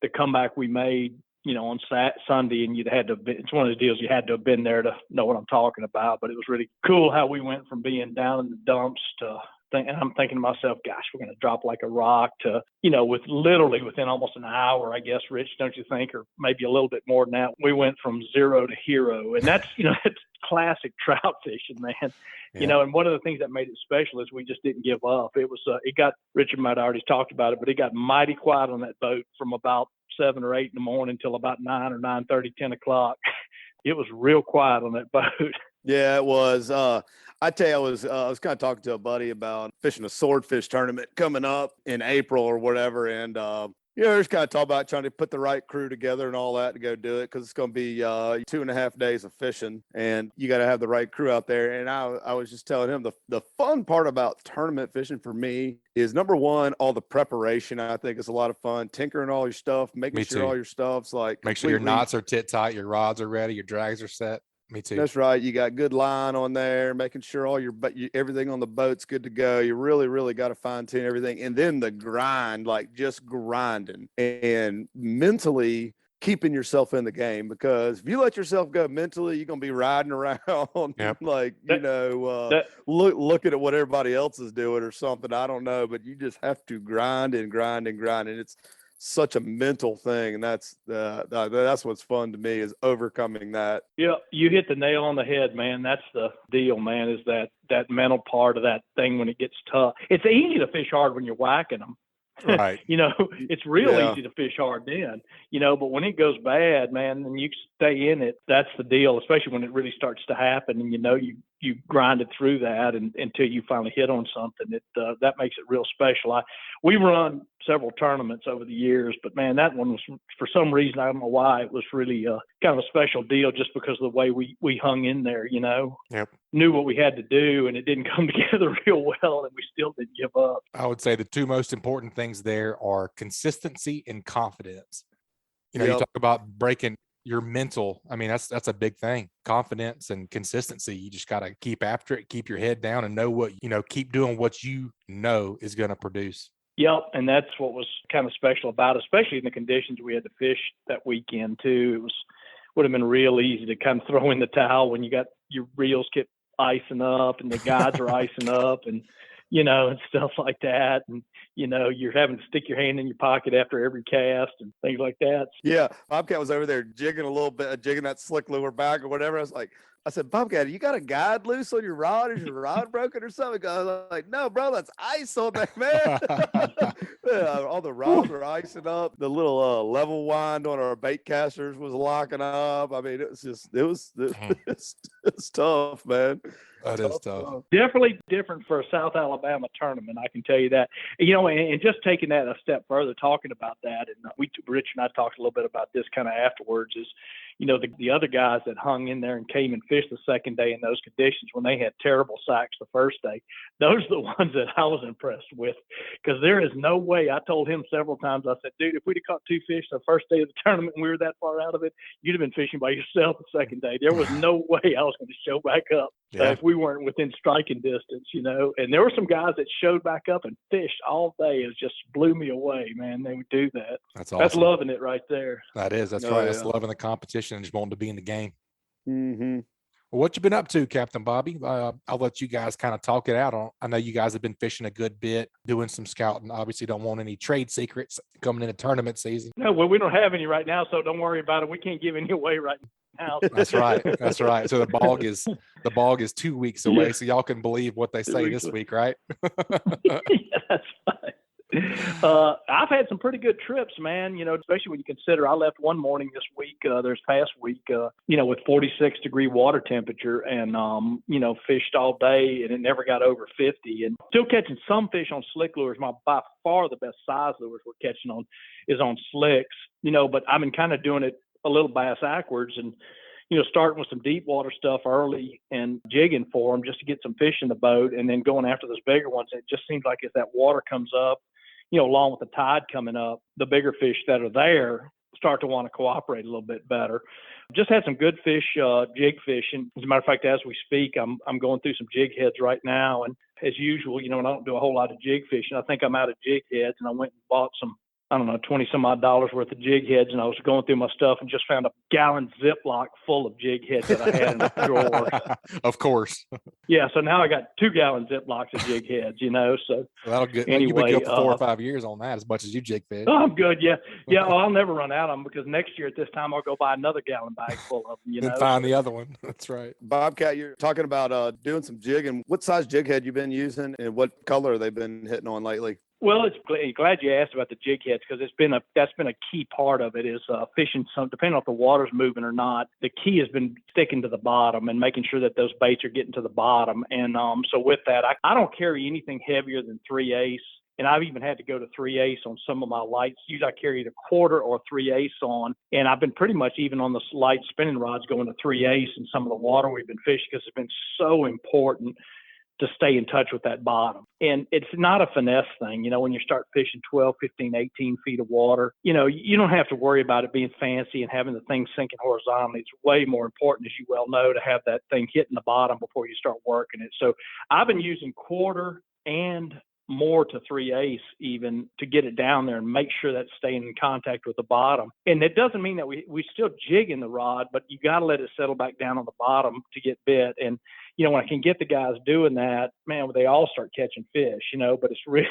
the comeback we made, on Sunday, and it's one of those deals you had to have been there to know what I'm talking about. But it was really cool how we went from being down in the dumps to. And I'm thinking to myself, gosh, we're going to drop like a rock to, within almost an hour, I guess, Rich, don't you think? Or maybe a little bit more than that. We went from zero to hero. And that's, it's classic trout fishing, man. Yeah. And one of the things that made it special is we just didn't give up. It was, Richard might have already talked about it, but it got mighty quiet on that boat from about 7 or 8 in the morning till about 9 or 9:30, 10 o'clock. It was real quiet on that boat. Yeah, it was. I tell you, I was kind of talking to a buddy about fishing a swordfish tournament coming up in April or whatever, and just kind of talk about trying to put the right crew together and all that to go do it because it's going to be 2.5 days of fishing, and you got to have the right crew out there. And I was just telling him the fun part about tournament fishing for me is number one, all the preparation. I think it's a lot of fun tinkering all your stuff, making sure all your stuff's like make sure your knots are tit tight, your rods are ready, your drags are set. Me too. That's right. You got good line on there, making sure everything on the boat's good to go. You really, really got to fine tune everything. And then the grind, like just grinding and mentally keeping yourself in the game, because if you let yourself go mentally, you're going to be riding around Yep. looking at what everybody else is doing or something. I don't know, but you just have to grind and grind and grind. And it's such a mental thing, and that's what's fun to me is overcoming that. Yeah, you hit the nail on the head, man. That's the deal, man, is that mental part of that thing when it gets tough. It's easy to fish hard when you're whacking them. Right. It's real easy to fish hard then, but when it goes bad, man, and you stay in it, that's the deal, especially when it really starts to happen and you grind it through that until you finally hit on something. That makes it real special. We run several tournaments over the years, but man, that one was, for some reason, I don't know why, it was really kind of a special deal just because of the way we hung in there, Yep. Knew what we had to do, and it didn't come together real well, and we still didn't give up. I would say the two most important things there are consistency and confidence. You talk about breaking your mental. I mean, that's a big thing. Confidence and consistency. You just got to keep after it, keep your head down, and know keep doing what you know is going to produce. Yep, and that's what was kind of special about it, especially in the conditions we had to fish that weekend too. Would have been real easy to kind of throw in the towel when you got your reels kept icing up and the guides are icing up and and stuff like that, and you're having to stick your hand in your pocket after every cast and things like that. Yeah, Bobcat was over there jigging a little bit, jigging that slick lure back or whatever. I said, Bobcat, you got a guide loose on your rod? Is your rod broken or something? I was like, no, bro, that's ice on there, man. All the rods were icing up. The little level wind on our bait casters was locking up. I mean, it's tough, man. That is tough. Definitely different for a South Alabama tournament, I can tell you that. And just taking that a step further, talking about that, and Rich and I talked a little bit about this kind of afterwards, is, the other guys that hung in there and came and fished the second day in those conditions when they had terrible sacks the first day, those are the ones that I was impressed with, because there is no way. I told him several times, I said, dude, if we'd have caught 2 fish the first day of the tournament and we were that far out of it, you'd have been fishing by yourself the second day. There was no way I was going to show back up if we weren't within striking distance, And there were some guys that showed back up and fished all day. It just blew me away, man. They would do that. That's awesome. That's loving it right there. That is. That's right. That's loving the competition and just wanting to be in the game. Mm-hmm. Well, what you been up to, Captain Bobby? I'll let you guys kind of talk it out. I know you guys have been fishing a good bit, doing some scouting. Obviously, don't want any trade secrets coming into tournament season. No, well, we don't have any right now, so don't worry about it. We can't give any away right now. That's right. That's right. So the bog is 2 weeks away. So y'all can believe what they say this week, right? Yeah, that's right. I've had some pretty good trips, man, especially when you consider I left one morning this week, this past week, with 46-degree water temperature and, fished all day, and it never got over 50, and still catching some fish on slick lures. By far the best size lures we're catching on is on slicks, but I've been kind of doing it a little bass backwards and, starting with some deep water stuff early and jigging for them just to get some fish in the boat, and then going after those bigger ones. It just seems like as that water comes up, along with the tide coming up, the bigger fish that are there start to want to cooperate a little bit better. Just had some good fish, jig fishing. As a matter of fact, as we speak, I'm going through some jig heads right now. And as usual, and I don't do a whole lot of jig fishing. I think I'm out of jig heads, and I went and bought some, I don't know, 20 some odd dollars worth of jig heads. And I was going through my stuff and just found a gallon Ziploc full of jig heads that I had in the drawer. Of course. Yeah. So now I got 2 gallon Ziplocs of jig heads, so. Well, that'll get, anyway, you've been good for 4 or 5 years on that, as much as you jig fish. Oh, I'm good. Yeah. Yeah. Oh, I'll never run out of them, because next year at this time, I'll go buy another gallon bag full of them, And find the other one. That's right. Bobcat, you're talking about doing some jigging. What size jig head you been using, and what color they've been hitting on lately? Well, glad you asked about the jig heads, because that's been a key part of it is fishing. Some, depending on if the water's moving or not, the key has been sticking to the bottom and making sure that those baits are getting to the bottom. And so with that, I don't carry anything heavier than 3/8. And I've even had to go to 3/8 on some of my lights. Usually I carry a 1/4 or 3/8 on. And I've been pretty much even on the light spinning rods going to 3/8 in some of the water we've been fishing, because it's been so important to stay in touch with that bottom. And it's not a finesse thing. When you start fishing 12, 15, 18 feet of water, you don't have to worry about it being fancy and having the thing sinking horizontally. It's way more important, as you well know, to have that thing hitting the bottom before you start working it. So I've been using 1/4 and more to 3/8 even to get it down there and make sure that's staying in contact with the bottom. And it doesn't mean that we still jig in the rod, but you got to let it settle back down on the bottom to get bit. And, when I can get the guys doing that, man, they all start catching fish, but it's really,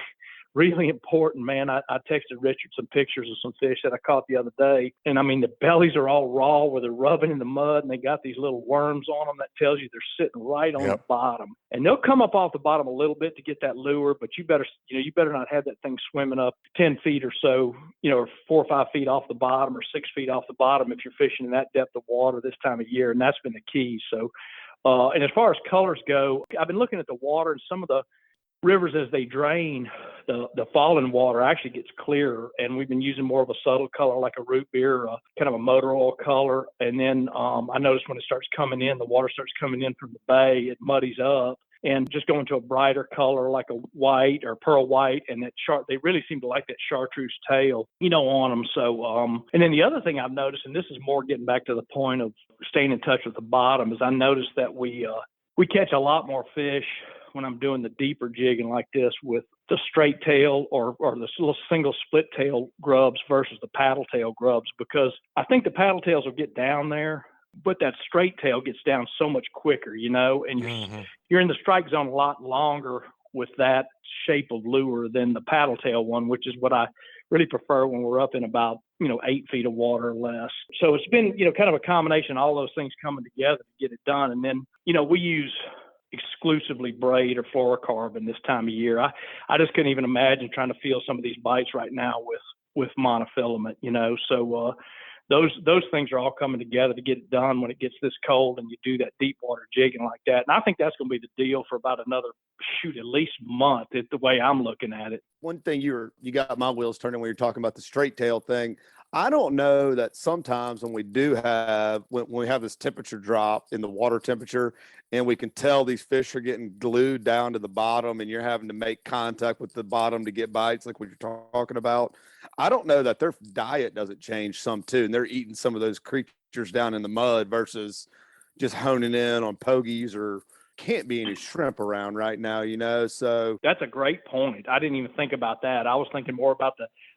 really important, man. I texted Richard some pictures of some fish that I caught the other day. And I mean, the bellies are all raw where they're rubbing in the mud, and they got these little worms on them that tells you they're sitting right on the bottom. And they'll come up off the bottom a little bit to get that lure, but you better not have that thing swimming up 10 feet or so, or 4 or 5 feet off the bottom or 6 feet off the bottom if you're fishing in that depth of water this time of year. And that's been the key. So, and as far as colors go, I've been looking at the water, and some of the rivers, as they drain, the fallen water actually gets clearer, and we've been using more of a subtle color like a root beer, kind of a motor oil color. And then I noticed when it starts coming in, the water starts coming in from the bay, it muddies up, and just going to a brighter color like a white or pearl white. And that they really seem to like that chartreuse tail, on them. So, and then the other thing I've noticed, and this is more getting back to the point of staying in touch with the bottom, is I noticed that we catch a lot more fish when I'm doing the deeper jigging like this with the straight tail or the little single split tail grubs versus the paddle tail grubs, because I think the paddle tails will get down there, but that straight tail gets down so much quicker, and you're in the strike zone a lot longer with that shape of lure than the paddle tail one, which is what I really prefer when we're up in about, 8 feet of water or less. So it's been, kind of a combination of all those things coming together to get it done. And then, we use exclusively braid or fluorocarbon this time of year. I just couldn't even imagine trying to feel some of these bites right now with monofilament, so those things are all coming together to get it done when it gets this cold and you do that deep water jigging like that. And I think that's going to be the deal for about another, at least month, the way I'm looking at it. One thing you got my wheels turning when you're talking about the straight tail thing. I don't know that sometimes when we do have, when we have this temperature drop in the water temperature and we can tell these fish are getting glued down to the bottom and you're having to make contact with the bottom to get bites like what you're talking about. I don't know that their diet doesn't change some too. And they're eating some of those creatures down in the mud versus just honing in on pogies or can't be any shrimp around right now, so. That's a great point. I didn't even think about that. I was thinking more about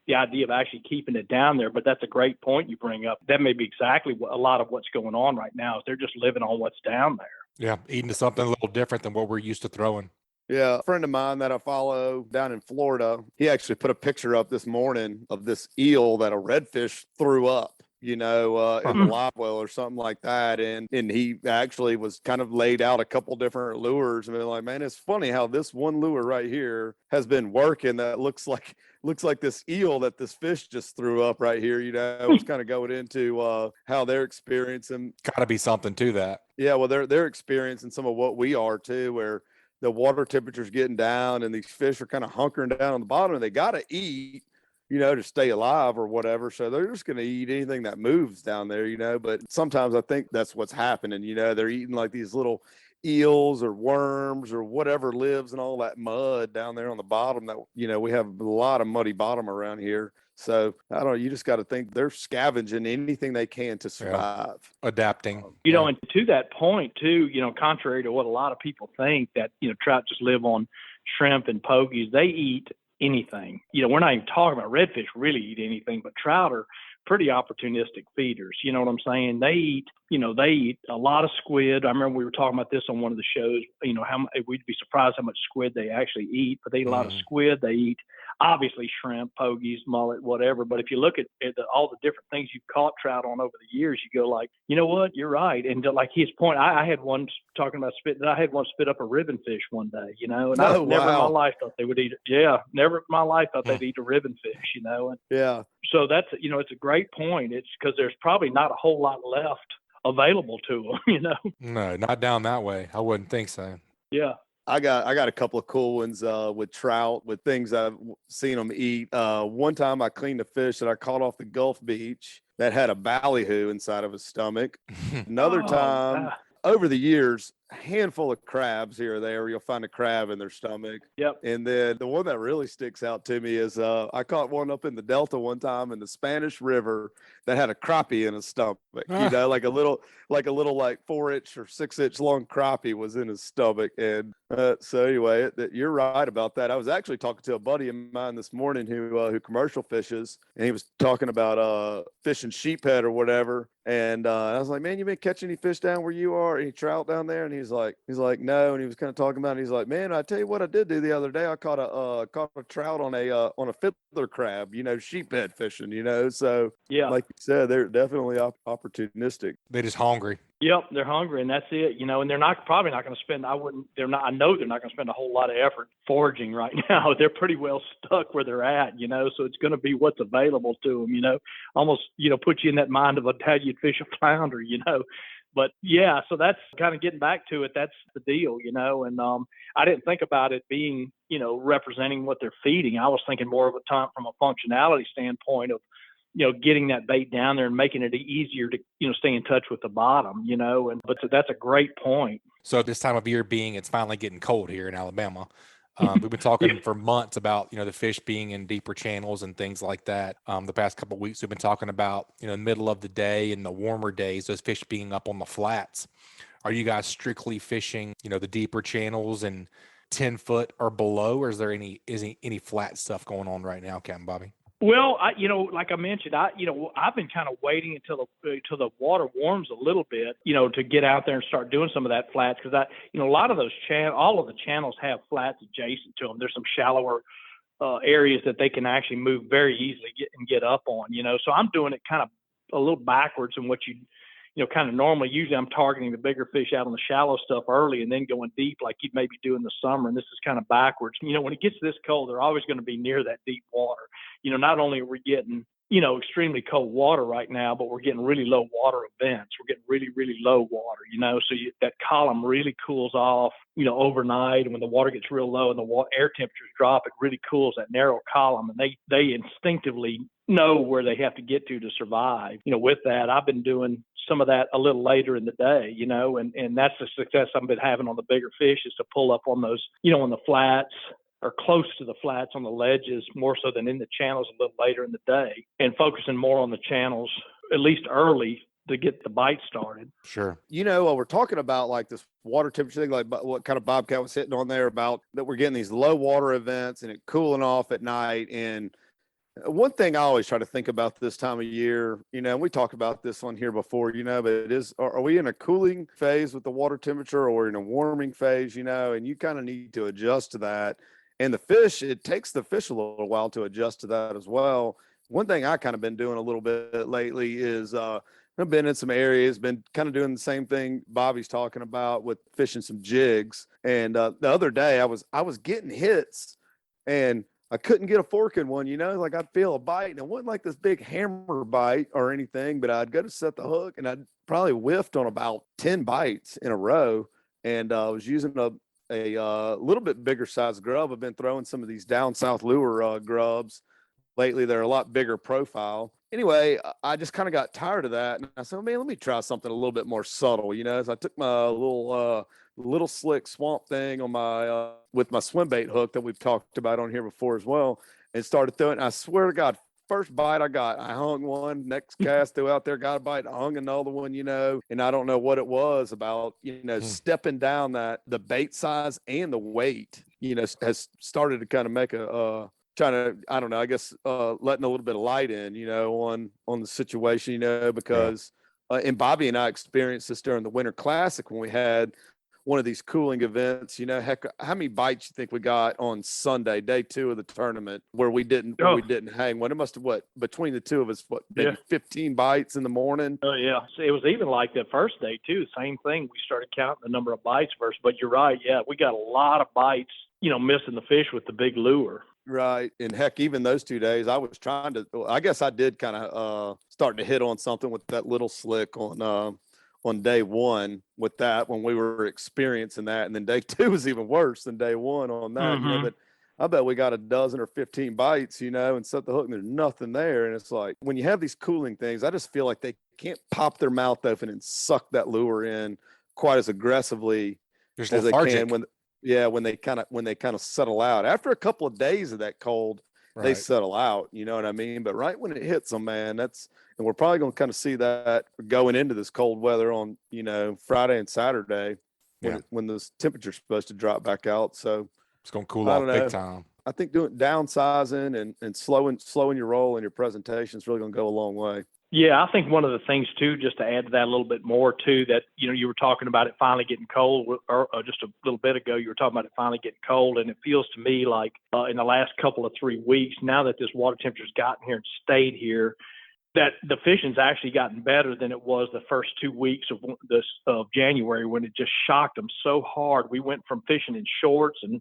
the idea of actually keeping it down there, but that's a great point you bring up. That may be exactly a lot of what's going on right now is they're just living on what's down there. Yeah, eating to something a little different than what we're used to throwing. Yeah, a friend of mine that I follow down in Florida, he actually put a picture up this morning of this eel that a redfish threw up, in the live well or something like that. And he actually was kind of laid out a couple different lures and been like, man, it's funny how this one lure right here has been working that looks like this eel that this fish just threw up right here, it's kind of going into how they're experiencing. Got to be something to that. Yeah, well, they're experiencing some of what we are too, where the water temperature's getting down and these fish are kind of hunkering down on the bottom and they got to eat, to stay alive or whatever. So they're just going to eat anything that moves down there, but sometimes I think that's what's happening. They're eating like these little eels or worms or whatever lives in all that mud down there on the bottom that, we have a lot of muddy bottom around here. So I don't know, you just got to think they're scavenging anything they can to survive. Yeah. Adapting. And to that point too, contrary to what a lot of people think that, trout just live on shrimp and pogies, they eat anything. We're not even talking about redfish really eat anything, but trout are pretty opportunistic feeders. You know what I'm saying? They eat a lot of squid. I remember we were talking about this on one of the shows, we'd be surprised how much squid they actually eat, but they eat a lot of squid. They eat obviously shrimp, pogies, mullet, whatever. But if you look at all the different things you've caught trout on over the years, you go like, you know what, you're right. And like his point, I had one talking about I had one spit up a ribbon fish one day, and I never in my life thought they would eat it. Yeah, never in my life thought they'd eat a ribbon fish, And yeah. So that's, it's a great point. It's because there's probably not a whole lot left available to them, No, not down that way. I wouldn't think so. Yeah. I got a couple of cool ones with trout, with things I've seen them eat. One time I cleaned a fish that I caught off the Gulf Beach that had a ballyhoo inside of his stomach. Another time, over the years, a handful of crabs here or there, you'll find a crab in their stomach. Yep. And then the one that really sticks out to me is I caught one up in the Delta one time in the Spanish River that had a crappie in his stomach. Like a little 4-inch or 6-inch long crappie was in his stomach. And so anyway, you're right about that. I was actually talking to a buddy of mine this morning who commercial fishes, and he was talking about fishing sheephead or whatever. And I was like, man, you been catching any fish down where you are? Any trout down there? And he's like, no. And he was kind of talking about it. He's like, man, I tell you what I did do the other day. I caught a trout on a fiddler crab, sheephead fishing, So yeah, like you said, they're definitely opportunistic. They're just hungry. Yep, they're hungry, and that's it. And they're probably not going to spend. I know they're not going to spend a whole lot of effort foraging right now. They're pretty well stuck where they're at, So it's going to be what's available to them, Almost, put you in that mind of how you'd fish a flounder, But yeah, so that's kind of getting back to it. That's the deal, And I didn't think about it being, representing what they're feeding. I was thinking more of a time from a functionality standpoint of, getting that bait down there and making it easier to, stay in touch with the bottom, but so that's a great point. So this time of year it's finally getting cold here in Alabama. We've been talking for months about, the fish being in deeper channels and things like that. The past couple of weeks, we've been talking about, the middle of the day and the warmer days, those fish being up on the flats. Are you guys strictly fishing, the deeper channels and 10 foot or below, or is there any flat stuff going on right now, Captain Bobby? Well, like I mentioned, I've been kind of waiting until the water warms a little bit, to get out there and start doing some of that flats. Cause a lot of those all of the channels have flats adjacent to them. There's some shallower areas that they can actually move very easily get up on, so I'm doing it kind of a little backwards in what you kind of normally. Usually I'm targeting the bigger fish out on the shallow stuff early and then going deep like you'd maybe do in the summer. And this is kind of backwards. When it gets this cold, they're always going to be near that deep water. Not only are we getting, extremely cold water right now, but we're getting really low water events. We're getting really, really low water, so that column really cools off, overnight. And when the water gets real low and the air temperatures drop, it really cools that narrow column. And they instinctively know where they have to get to survive. With that, I've been doing some of that a little later in the day, and that's the success I've been having on the bigger fish, is to pull up on those, on the flats or close to the flats on the ledges, more so than in the channels a little later in the day, and focusing more on the channels, at least early, to get the bite started. Sure. We're talking about like this water temperature thing, like what kind of Bobcat was hitting on there about that we're getting these low water events and it cooling off at night. And one thing I always try to think about this time of year, we talked about this on here before, but are we in a cooling phase with the water temperature, or in a warming phase, and you kind of need to adjust to that. And the fish, it takes the fish a little while to adjust to that as well. One thing I kind of been doing a little bit lately is I've been in some areas, been kind of doing the same thing Bobby's talking about with fishing some jigs. And the other day I was getting hits and I couldn't get a fork in one, like I'd feel a bite, and it wasn't like this big hammer bite or anything, but I'd go to set the hook and I'd probably whiffed on about 10 bites in a row. And I was using a little bit bigger size grub. I've been throwing some of these down south lure grubs lately. They're a lot bigger profile. Anyway, I just kind of got tired of that, and I said, man, let me try something a little bit more subtle, So I took my little slick swamp thing on my with my swim bait hook that we've talked about on here before as well, and started throwing. And I swear to God, first bite I got, I hung one. Next cast, threw out there, got a bite, I hung another one, and I don't know what it was about, stepping down the bait size and the weight, has started to kind of make trying to, I don't know, I guess letting a little bit of light in, on the situation, because and Bobby and I experienced this during the Winter Classic when we had one of these cooling events. Heck, how many bites you think we got on Sunday, day 2 of the tournament, where we didn't hang one? It must have, between the two of us, maybe 15 bites in the morning. Oh yeah, so it was even like the first day too. Same thing. We started counting the number of bites first, but you're right. Yeah, we got a lot of bites. Missing the fish with the big lure. Right. And heck, even those 2 days, I was trying to, I guess I did kind of start to hit on something with that little slick on day 1 with that, when we were experiencing that. And then day 2 was even worse than day 1 on that, Mm-hmm. But I bet we got a dozen or 15 bites, and set the hook and there's nothing there. And it's like, when you have these cooling things, I just feel like they can't pop their mouth open and suck that lure in quite as aggressively as they can when they kind of settle out. After a couple of days of that cold, they settle out, you know what I mean? But right when it hits them, man, and we're probably going to kind of see that going into this cold weather on, Friday and Saturday when this temperature's supposed to drop back out. So it's going to cool off big time. I think doing downsizing and slowing your roll and your presentation is really going to go a long way. Yeah, I think one of the things too, just to add to that a little bit more too, that, you were talking about it finally getting cold, or just a little bit ago, you were talking about it finally getting cold. And it feels to me like in the last couple of 3 weeks, now that this water temperature's gotten here and stayed here, that the fishing's actually gotten better than it was the first 2 weeks of January, when it just shocked them so hard. We went from fishing in shorts and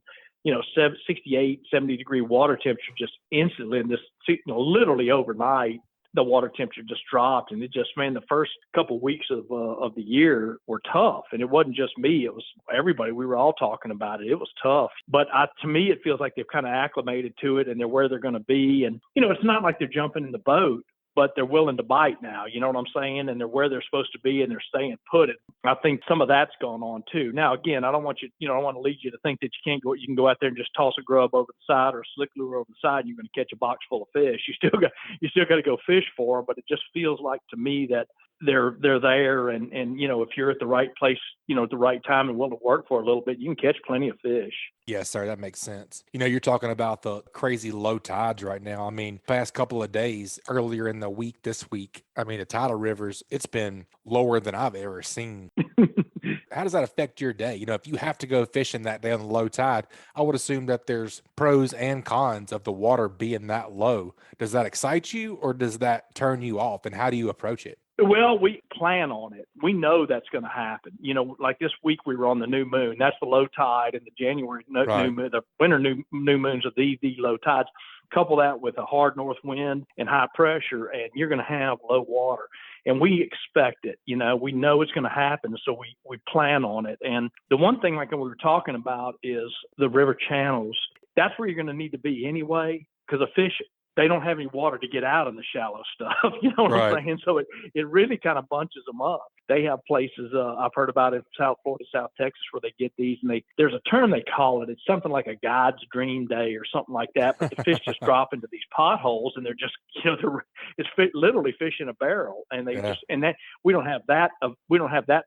68, 70 degree water temperature just instantly, and this, literally overnight, the water temperature just dropped. And it just, man, the first couple of weeks of the year were tough. And it wasn't just me, it was everybody. We were all talking about it. It was tough. But to me, it feels like they've kind of acclimated to it, and they're where they're going to be. And, it's not like they're jumping in the boat, but they're willing to bite now, you know what I'm saying? And they're where they're supposed to be, and they're staying put. I think some of that's going on too. Now, again, I don't want you, I don't want to lead you to think that you can go out there and just toss a grub over the side or a slick lure over the side and you're going to catch a box full of fish. You still got to go fish for them, but it just feels like to me that they're there. And, if you're at the right place, at the right time and willing to work for a little bit, you can catch plenty of fish. Yes, sir. That makes sense. You're talking about the crazy low tides right now. I mean, past couple of days, earlier in the week, this week, the tidal rivers, it's been lower than I've ever seen. How does that affect your day? If you have to go fishing that day on the low tide, I would assume that there's pros and cons of the water being that low. Does that excite you, or does that turn you off? And how do you approach it? Well, we plan on it. We know that's going to happen. You know, like this week we were on the new moon. That's the low tide, and the January new moon, the winter new moons are the low tides. Couple that with a hard north wind and high pressure, and you're going to have low water. And we expect it. You know, we know it's going to happen, so we plan on it. And the one thing, like we were talking about, is the river channels. That's where you're going to need to be anyway, because of fishing. They don't have any water to get out in the shallow stuff. You know what I'm saying? So it really kind of bunches them up. They have places I've heard about in South Florida, South Texas, where they get these, and there's a term they call it. It's something like a God's dream day or something like that. But the fish just drop into these potholes, and they're just, you know, literally fish in a barrel, and that we don't have that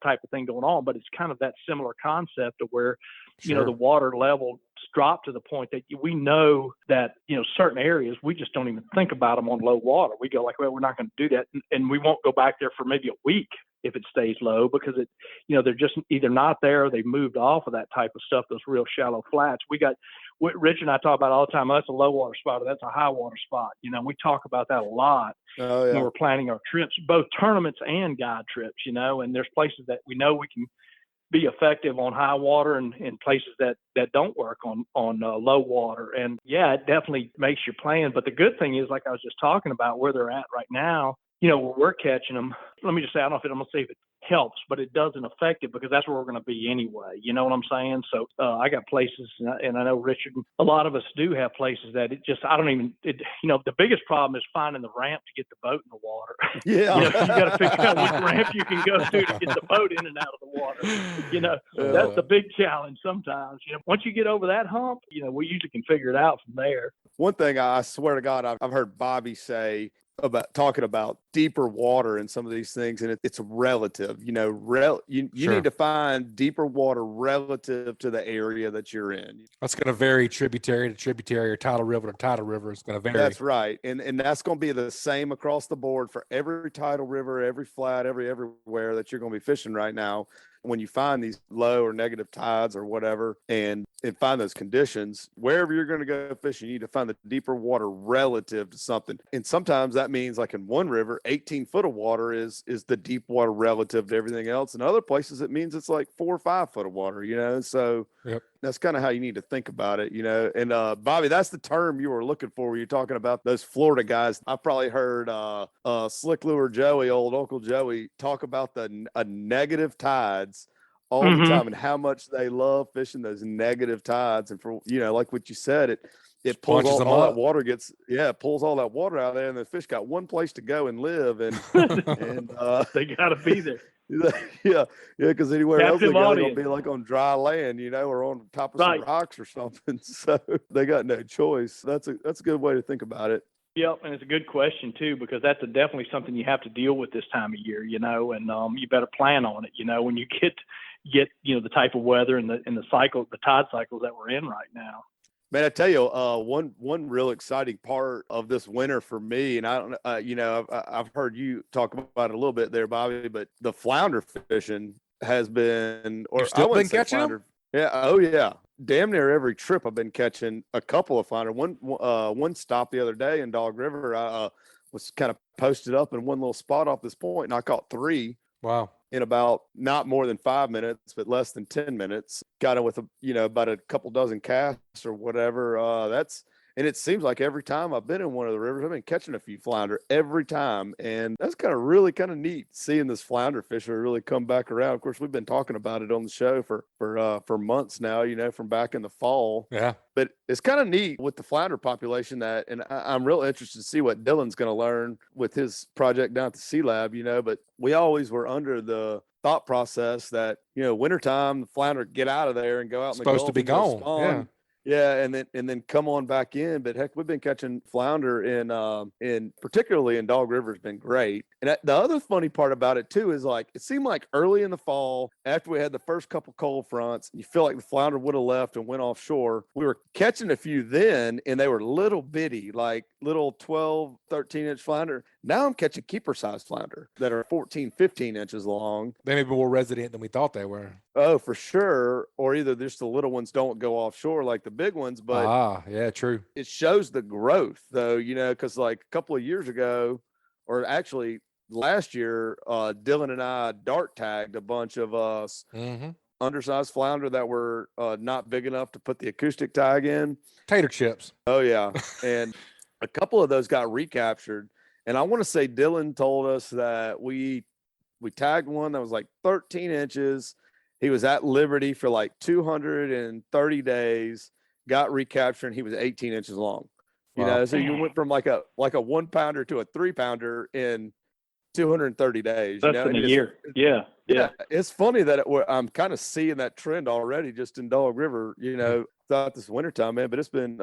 type of thing going on. But it's kind of that similar concept of where, you know, the water level drop to the point that we know that, you know, certain areas, we just don't even think about them on low water. We go like, well, we're not going to do that. And we won't go back there for maybe a week if it stays low, because it, you know, they're just either not there or they've moved off of that type of stuff, those real shallow flats. Rich and I talk about all the time, that's a low water spot or that's a high water spot. You know, we talk about that a lot when we're planning our trips, both tournaments and guide trips, you know, and there's places that we know we can be effective on high water and places that don't work on low water. And yeah, it definitely makes your plan. But the good thing is, like I was just talking about, where they're at right now, you know, where we're catching them. Let me just say, I'm going to say if it helps, but it doesn't affect it, because that's where we're going to be anyway. You know what I'm saying? So I got places, and I know Richard, a lot of us do have places that you know, the biggest problem is finding the ramp to get the boat in the water. Yeah. You know, you got to figure out which ramp you can go to get the boat in and out of the water. You know, that's the big challenge sometimes. You know, once you get over that hump, you know, we usually can figure it out from there. One thing I swear to God, I've heard Bobby say about talking about deeper water and some of these things, and it's relative. You know, you need to find deeper water relative to the area that you're in. That's going to vary tributary to tributary, or tidal river to tidal river. It's going to vary. That's right, and that's going to be the same across the board for every tidal river, every flat, everywhere that you're going to be fishing right now. When you find these low or negative tides or whatever, and find those conditions, wherever you're going to go fishing, you need to find the deeper water relative to something. And sometimes that means, like in one river, 18 foot of water is the deep water relative to everything else. In other places, it means it's like 4 or 5 foot of water, you know? So that's kind of how you need to think about it, you know? And Bobby, that's the term you were looking for when you're talking about those Florida guys. I probably heard Slick Lure Joey, old Uncle Joey, talk about a negative tides all the time, and how much they love fishing those negative tides. And for, you know, like what you said, it pulls all that water pulls all that water out there, and the fish got one place to go and live, and they got to be there. Yeah, because anywhere else they go, they're gonna be like on dry land, you know, or on top of some rocks or something. So they got no choice. That's a good way to think about it. Yep, and it's a good question too, because that's definitely something you have to deal with this time of year, you know, and you better plan on it, you know, when you get you know, the type of weather and the cycle, the tide cycles that we're in right now. Man, I tell you, one real exciting part of this winter for me, and I don't, you know, I've heard you talk about it a little bit there, Bobby, but the flounder fishing has been, or I wouldn't say flounder. Yeah, oh yeah, damn near every trip I've been catching a couple of flounder. One stop the other day in Dog River, I was kind of posted up in one little spot off this point, and I caught 3. Wow. In about not more than 5 minutes, but less than 10 minutes. Got it with about a couple dozen casts or whatever. And it seems like every time I've been in one of the rivers, I've been catching a few flounder every time. And that's really kind of neat seeing this flounder fisher really come back around. Of course, we've been talking about it on the show for months now, you know, from back in the fall. Yeah. But it's kind of neat with the flounder population and I'm real interested to see what Dylan's going to learn with his project down at the Sea Lab, you know, but we always were under the thought process that, you know, wintertime, the flounder get out of there and go out in the Gulf. Supposed to be gone. Yeah, and then come on back in. But heck, we've been catching flounder in particularly in Dog River has been great. And the other funny part about it too is, like, it seemed like early in the fall, after we had the first couple cold fronts, you feel like the flounder would have left and went offshore. We were catching a few then, and they were little bitty, like little 12, 13-inch flounder. Now I'm catching keeper-sized flounder that are 14, 15 inches long. They may be more resilient than we thought they were. Oh, for sure. Or either just the little ones don't go offshore like the big ones, but yeah, true. It shows the growth, though, you know, because like a couple of years ago, or actually last year, Dylan and I dart tagged a bunch of undersized flounder that were not big enough to put the acoustic tag in. Tater chips. Oh yeah. And a couple of those got recaptured. And I want to say Dylan told us that we tagged one that was like 13 inches. He was at Liberty for like 230 days, got recaptured, and he was 18 inches long. You know, so you went from like a 1 pounder to a 3 pounder in 230 days. That's in a year. Yeah. It's funny that I'm kind of seeing that trend already just in Dog River, you know, throughout this wintertime, man. But it's been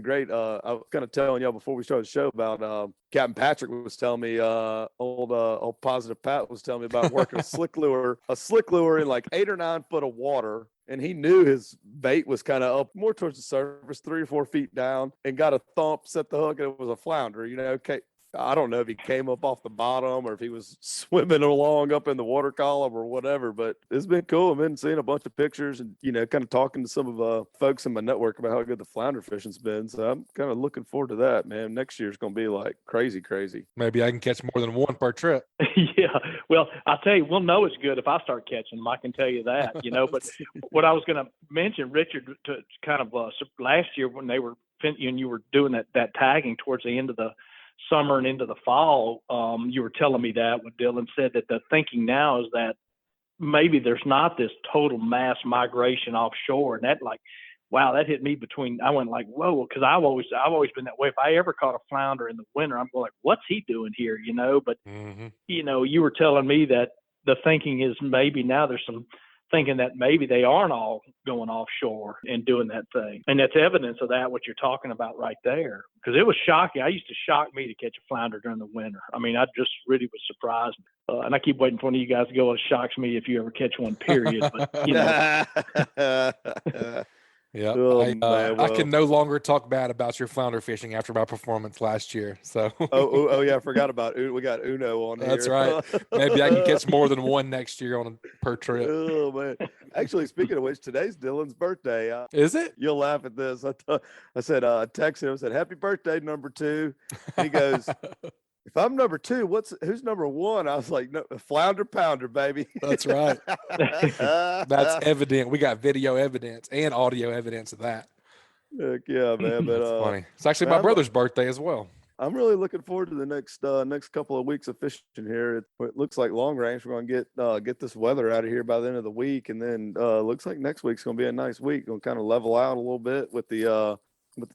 great. I was kind of telling y'all before we started the show about Captain Patrick was telling me, old Positive Pat was telling me about working a slick lure in like 8 or 9 foot of water. And he knew his bait was kind of up more towards the surface, 3 or 4 feet down, and got a thump, set the hook, and it was a flounder. You know, okay. I don't know if he came up off the bottom or if he was swimming along up in the water column or whatever, but it's been cool. I've been seeing a bunch of pictures and, you know, kind of talking to some of folks in my network about how good the flounder fishing's been. So I'm kind of looking forward to that, man. Next year's going to be like crazy. Maybe I can catch more than one per trip. Yeah. Well, I'll tell you, we'll know it's good if I start catching them. I can tell you that, you know, but what I was going to mention, Richard, to kind of last year when they were, and you were doing that tagging towards the end of the summer and into the fall, you were telling me that when Dylan said that the thinking now is that maybe there's not this total mass migration offshore, and that like, wow, that hit me between. I went like, whoa, because I've always been that way. If I ever caught a flounder in the winter, I'm going like, what's he doing here, you know? But you know, you were telling me that the thinking is maybe now there's some thinking that maybe they aren't all going offshore and doing that thing. And that's evidence of that, what you're talking about right there. Because it was shocking. I used to shock me to catch a flounder during the winter. I mean, I just really was surprised. And I keep waiting for one of you guys to go, it shocks me if you ever catch one, period. But, you know. Yeah, I can no longer talk bad about your flounder fishing after my performance last year. So, oh yeah, I forgot about we got Uno on. That's here. right. Maybe I can catch more than one next year per trip. Oh man! Actually, speaking of which, today's Dylan's birthday. Is it? You'll laugh at this. I said, texted him. I said, "Happy birthday, number 2." He goes, "If I'm number 2, who's number 1?" I was like, "No, flounder pounder, baby." That's right. That's evident. We got video evidence and audio evidence of that. Heck yeah, man! But that's funny. It's actually my brother's birthday as well. I'm really looking forward to the next couple of weeks of fishing here. It looks like long range. We're going to get this weather out of here by the end of the week, and then looks like next week's going to be a nice week. Going to kind of level out a little bit with the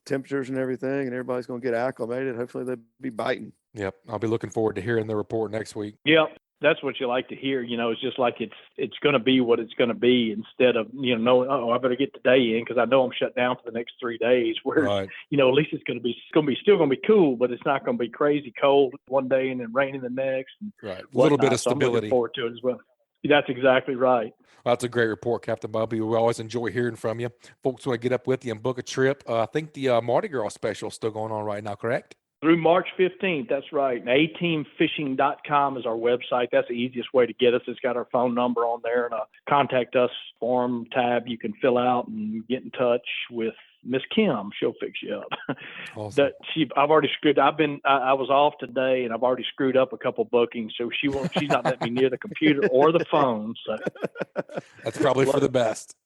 temperatures and everything, and everybody's going to get acclimated. Hopefully they'll be biting. Yep. I'll be looking forward to hearing the report next week. Yep. That's what you like to hear. You know, it's just like it's going to be what it's going to be instead of, you know, knowing, oh, I better get the day in because I know I'm shut down for the next 3 days. Where, right. You know, at least it's going to be still going to be cool, but it's not going to be crazy cold one day and then raining the next. Right. A little bit of stability. So I'm looking forward to it as well. That's exactly right. Well, that's a great report, Captain Bobby. We always enjoy hearing from you. Folks want to get up with you and book a trip. I think the Mardi Gras special is still going on right now, correct? Through March 15th, that's right. And ateamfishing.com is our website. That's the easiest way to get us. It's got our phone number on there and a contact us form tab you can fill out and get in touch with Miss Kim. She'll fix you up. Awesome. I've already screwed. I was off today and I've already screwed up a couple bookings. So she's not letting me near the computer or the phone. So that's probably for the best.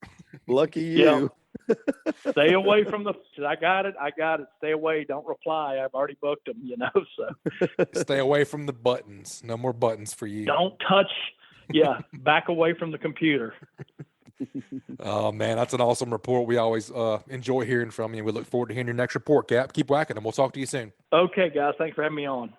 Lucky you. Yeah. Stay away from I got it. Stay away. Don't reply. I've already booked them, you know, so. Stay away from the buttons. No more buttons for you. Don't touch. Yeah. Back away from the computer. Oh man, that's an awesome report. We always enjoy hearing from you. We look forward to hearing your next report, Cap. Keep whacking them. We'll talk to you soon. Okay, guys. Thanks for having me on.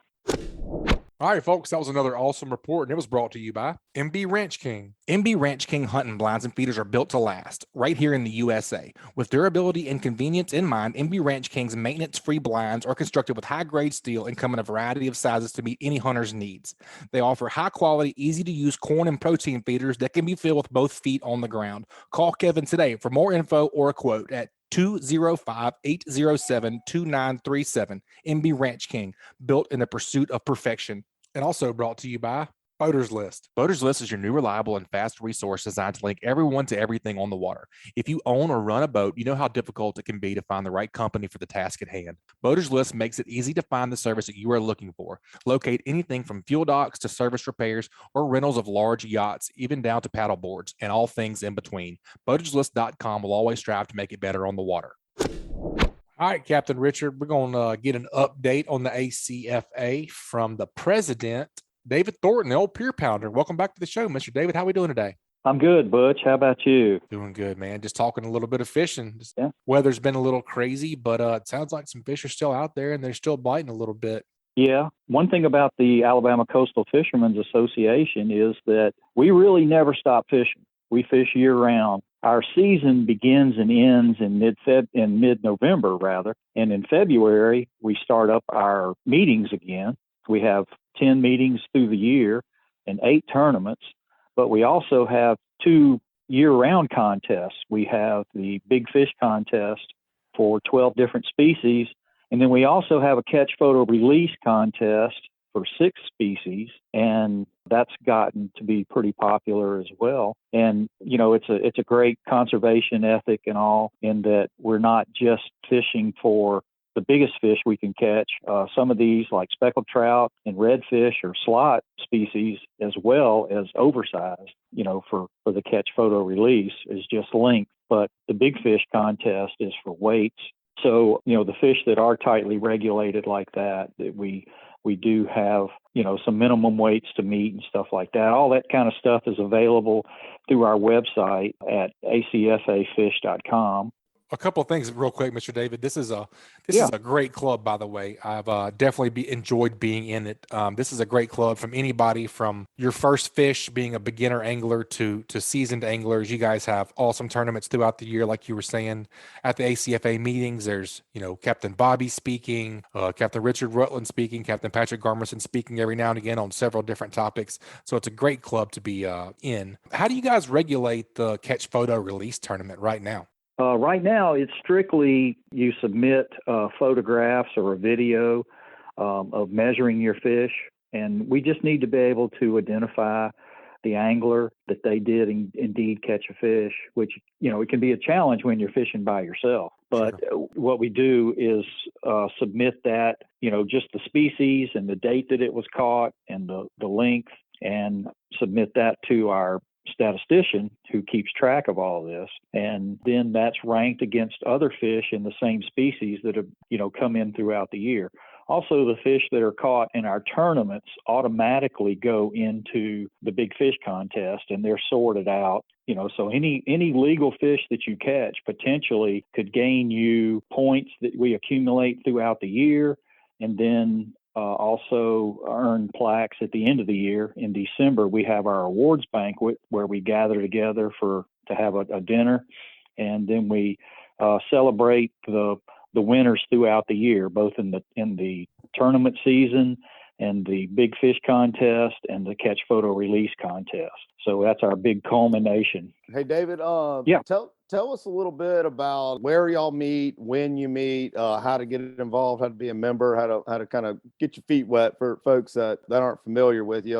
All right, folks, that was another awesome report, and it was brought to you by MB Ranch King. MB Ranch King hunting blinds and feeders are built to last, right here in the USA. With durability and convenience in mind, MB Ranch King's maintenance-free blinds are constructed with high-grade steel and come in a variety of sizes to meet any hunter's needs. They offer high-quality, easy-to-use corn and protein feeders that can be filled with both feet on the ground. Call Kevin today for more info or a quote at 205-807-2937. MB Ranch King, built in the pursuit of perfection. And also brought to you by Boaters List. Boaters List is your new, reliable, and fast resource designed to link everyone to everything on the water. If you own or run a boat, you know how difficult it can be to find the right company for the task at hand. Boaters List makes it easy to find the service that you are looking for. Locate anything from fuel docks to service repairs or rentals of large yachts, even down to paddle boards, and all things in between. BoatersList.com will always strive to make it better on the water. All right, Captain Richard, we're going to get an update on the ACFA from the president, David Thornton, the old pier pounder. Welcome back to the show, Mr. David. How we doing today? I'm good, Butch. How about you? Doing good, man. Just talking a little bit of fishing. Yeah. Weather's been a little crazy, but it sounds like some fish are still out there and they're still biting a little bit. Yeah. One thing about the Alabama Coastal Fishermen's Association is that we really never stop fishing. We fish year round. Our season begins and ends in mid-November, rather. And in February, we start up our meetings again. We have 10 meetings through the year and 8 tournaments. But we also have 2 year-round contests. We have the Big Fish contest for 12 different species. And then we also have a catch photo release contest for 6 species. And that's gotten to be pretty popular as well. And, you know, it's a great conservation ethic and all, in that we're not just fishing for the biggest fish we can catch. Some of these, like speckled trout and redfish, or slot species, as well as oversized, you know, for the catch photo release, is just length. But the big fish contest is for weights. So, you know, the fish that are tightly regulated like that we do have, you know, some minimum weights to meet and stuff like that. All that kind of stuff is available through our website at acfafish.com. A couple of things real quick, Mr. David. This is a great club, by the way. I've definitely enjoyed being in it. This is a great club from anybody from your first fish, being a beginner angler, to seasoned anglers. You guys have awesome tournaments throughout the year, like you were saying. At the ACFA meetings, there's, you know, Captain Bobby speaking, Captain Richard Rutland speaking, Captain Patrick Garmison speaking every now and again on several different topics. So it's a great club to be in. How do you guys regulate the catch photo release tournament right now? Right now, it's strictly you submit photographs or a video of measuring your fish, and we just need to be able to identify the angler that they did indeed catch a fish, which, you know, it can be a challenge when you're fishing by yourself. But sure, what we do is submit that, you know, just the species and the date that it was caught and the length, and submit that to our statistician who keeps track of all this, and then that's ranked against other fish in the same species that have, you know, come in throughout the year. Also, the fish that are caught in our tournaments automatically go into the big fish contest, and they're sorted out. You know, so any legal fish that you catch potentially could gain you points that we accumulate throughout the year, and then also earn plaques at the end of the year. In December, we have our awards banquet where we gather together to have a dinner, and then we celebrate the winners throughout the year, both in the tournament season and the big fish contest and the catch photo release contest. So that's our big culmination. Hey, David, tell us a little bit about where y'all meet, when you meet, how to get involved, how to be a member, how to kind of get your feet wet for folks that aren't familiar with you.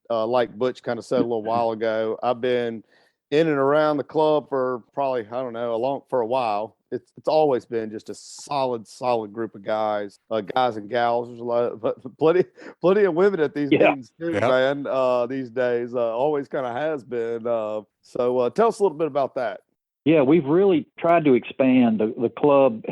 Like Butch kind of said a little while ago, I've been in and around the club for probably, I don't know, for a while. It's always been just a solid group of guys and gals. There's a lot, but plenty of women at these meetings too, man. These days, always kind of has been. So tell us a little bit about that. Yeah, we've really tried to expand. The club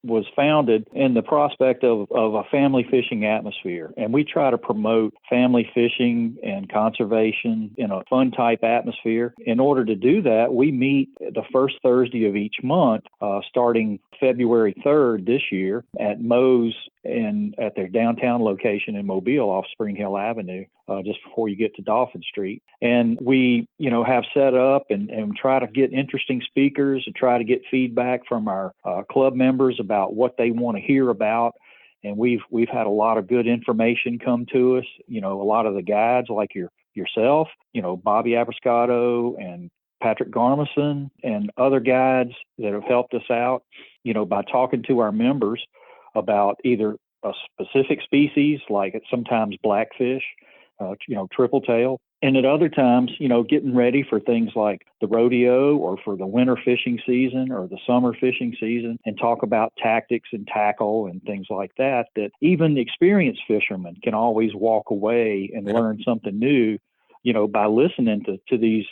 was founded in the prospect of a family fishing atmosphere, and we try to promote family fishing and conservation in a fun type atmosphere. In order to do that, we meet the first Thursday of each month, starting February 3rd this year at Moe's at their downtown location in Mobile off Spring Hill Avenue, just before you get to Dolphin Street. And we, you know, have set up and try to get interesting speakers and try to get feedback from our club members about what they want to hear about. And we've had a lot of good information come to us. You know, a lot of the guides like yourself, you know, Bobby Abruscato and Patrick Garmison and other guides that have helped us out, you know, by talking to our members about either a specific species, like sometimes blackfish, triple tail. And at other times, getting ready for things like the rodeo or for the winter fishing season or the summer fishing season, and talk about tactics and tackle and things like that even experienced fishermen can always walk away and learn something new, by listening to these,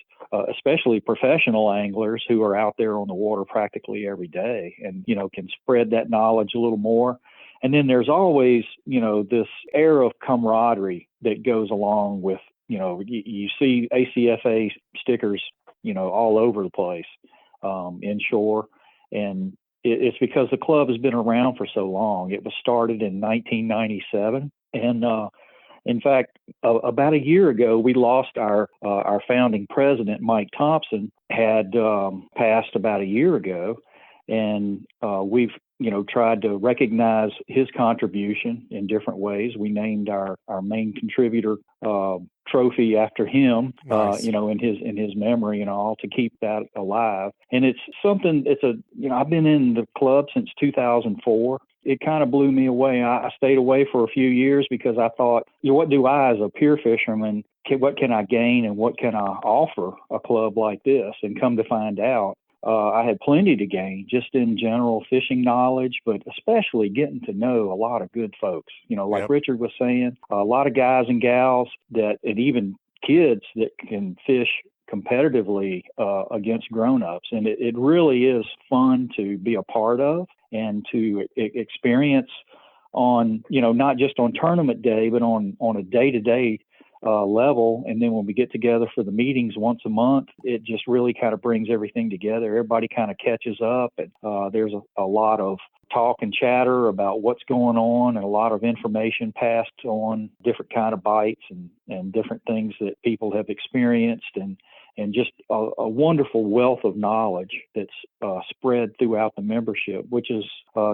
especially professional anglers who are out there on the water practically every day and, can spread that knowledge a little more. And then there's always, this air of camaraderie that goes along with, you see ACFA stickers, all over the place, inshore. And it's because the club has been around for so long. It was started in 1997. And, in fact, about a year ago, we lost our founding president, Mike Thompson, had passed about a year ago. And we've, tried to recognize his contribution in different ways. We named our main contributor trophy after him, Nice. In his memory and all, to keep that alive. And it's something, I've been in the club since 2004. It kind of blew me away. I stayed away for a few years because I thought, what do I, as a peer fisherman, what can I gain and what can I offer a club like this? And come to find out, I had plenty to gain just in general fishing knowledge, but especially getting to know a lot of good folks. Like Yep. Richard was saying, a lot of guys and gals and even kids that can fish competitively against grown-ups. And it really is fun to be a part of and to experience on, not just on tournament day, but on a day-to-day level. And then when we get together for the meetings once a month, it just really kind of brings everything together. Everybody kind of catches up, and there's a lot of talk and chatter about what's going on, and a lot of information passed on different kind of bites and different things that people have experienced, and just a wonderful wealth of knowledge that's spread throughout the membership, which is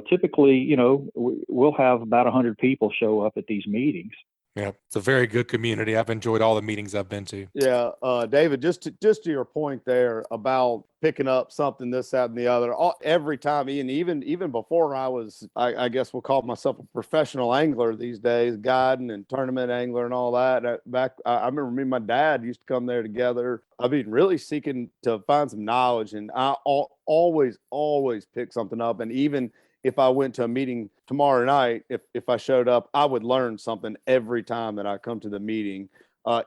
typically, we'll have about 100 people show up at these meetings. Yeah, it's a very good community. I've enjoyed all the meetings I've been to. Yeah, David, just to your point there about picking up something, this, that, and the other. Every time, Ian, even before I guess we'll call myself a professional angler these days, guiding and tournament angler and all that. I remember me and my dad used to come there together. I mean, really seeking to find some knowledge, and I always pick something up. And even if I went to a meeting tomorrow night, if I showed up, I would learn something every time that I come to the meeting,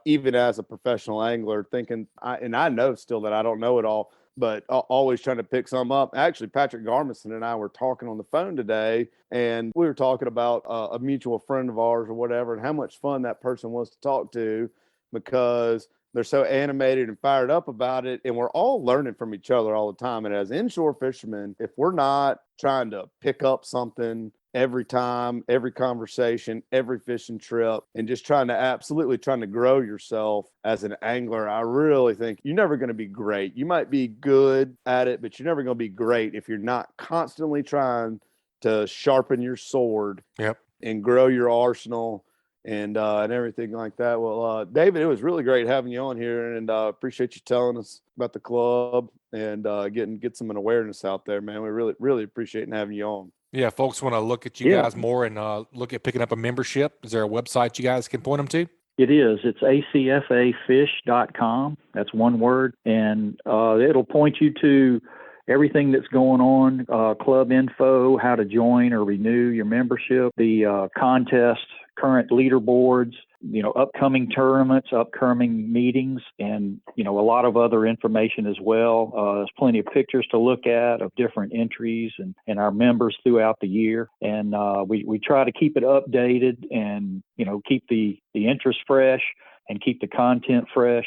even as a professional angler, thinking, I know still that I don't know it all, but always trying to pick some up. Actually, Patrick Garmison and I were talking on the phone today, and we were talking about a mutual friend of ours or whatever, and how much fun that person was to talk to, because they're so animated and fired up about it. And we're all learning from each other all the time. And as inshore fishermen, if we're not trying to pick up something every time, every conversation, every fishing trip, and just trying to grow yourself as an angler, I really think you're never going to be great. You might be good at it, but you're never going to be great if you're not constantly trying to sharpen your sword. Yep. And grow your arsenal and everything like that. Well, David, it was really great having you on here, and appreciate you telling us about the club and get some awareness out there, man. We really appreciate having you on. Yeah, folks want to look at you guys more and look at picking up a membership. Is there a website you guys can point them to? It is. It's acfafish.com. That's one word. And it'll point you to everything that's going on, club info, how to join or renew your membership, the contest, current leaderboards, upcoming tournaments, upcoming meetings, and, a lot of other information as well. There's plenty of pictures to look at of different entries and our members throughout the year. And we try to keep it updated and, keep the interest fresh and keep the content fresh.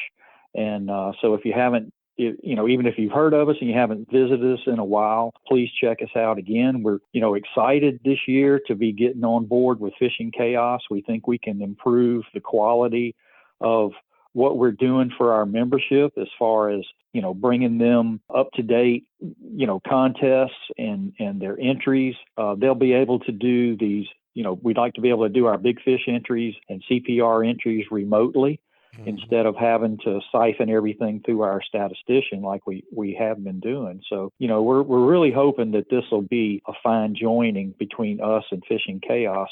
And so if you haven't, even if you've heard of us and you haven't visited us in a while, please check us out again. We're, excited this year to be getting on board with Fishing Chaos. We think we can improve the quality of what we're doing for our membership as far as, bringing them up to date, contests and their entries. They'll be able to do these, we'd like to be able to do our big fish entries and CPR entries remotely, instead of having to siphon everything through our statistician like we have been doing. So, we're really hoping that this will be a fine joining between us and Fishing Chaos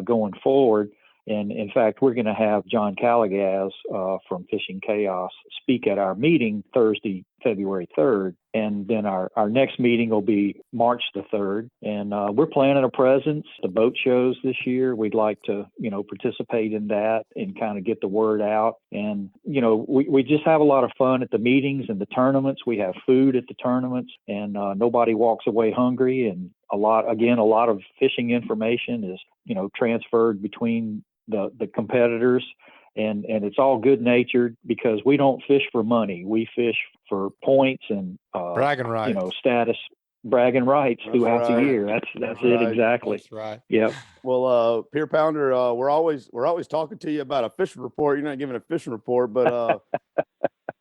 going forward. And in fact, we're going to have John Caligaz from Fishing Chaos speak at our meeting Thursday, February 3rd. And then our next meeting will be March the 3rd. And we're planning a presence, the boat shows this year. We'd like to, participate in that and kind of get the word out. And, we just have a lot of fun at the meetings and the tournaments. We have food at the tournaments, and nobody walks away hungry. And a lot of fishing information is, transferred between the competitors. And it's all good natured, because we don't fish for money. We fish for points and bragging rights, status, bragging rights throughout the year. That's it. Exactly. That's right. Yep. Well, Pier Pounder, we're always talking to you about a fishing report. You're not giving a fishing report, but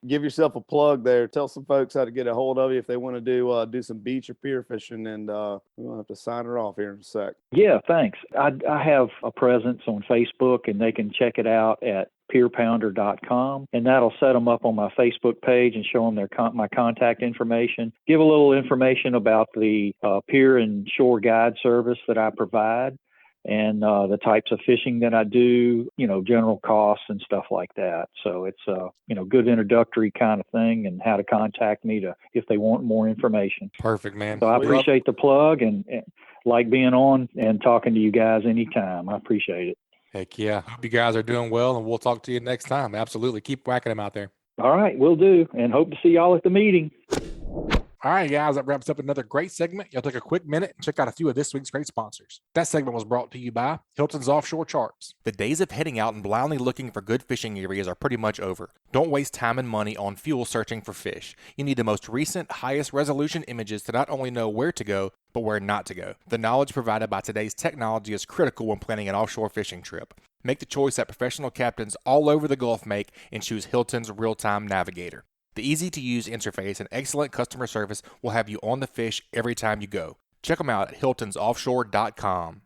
give yourself a plug there. Tell some folks how to get a hold of you if they want to do some beach or pier fishing, and we'll have to sign her off here in a sec. Yeah, thanks. I have a presence on Facebook, and they can check it out at pierpounder.com, and that'll set them up on my Facebook page and show them my contact information. Give a little information about the pier and shore guide service that I provide, and the types of fishing that I do, general costs and stuff like that. So it's a, good introductory kind of thing, and how to contact me if they want more information. Perfect, man. So I appreciate the plug, and like being on and talking to you guys anytime. I appreciate it. Heck yeah. Hope you guys are doing well, and we'll talk to you next time. Absolutely. Keep whacking them out there. All right, will do, and hope to see y'all at the meeting. All right, guys, that wraps up another great segment. You'll take a quick minute and check out a few of this week's great sponsors. That segment was brought to you by Hilton's Offshore Charts. The days of heading out and blindly looking for good fishing areas are pretty much over. Don't waste time and money on fuel searching for fish. You need the most recent, highest resolution images to not only know where to go, but where not to go. The knowledge provided by today's technology is critical when planning an offshore fishing trip. Make the choice that professional captains all over the Gulf make and choose Hilton's Real-Time Navigator. The easy-to-use interface and excellent customer service will have you on the fish every time you go. Check them out at hiltonsoffshore.com.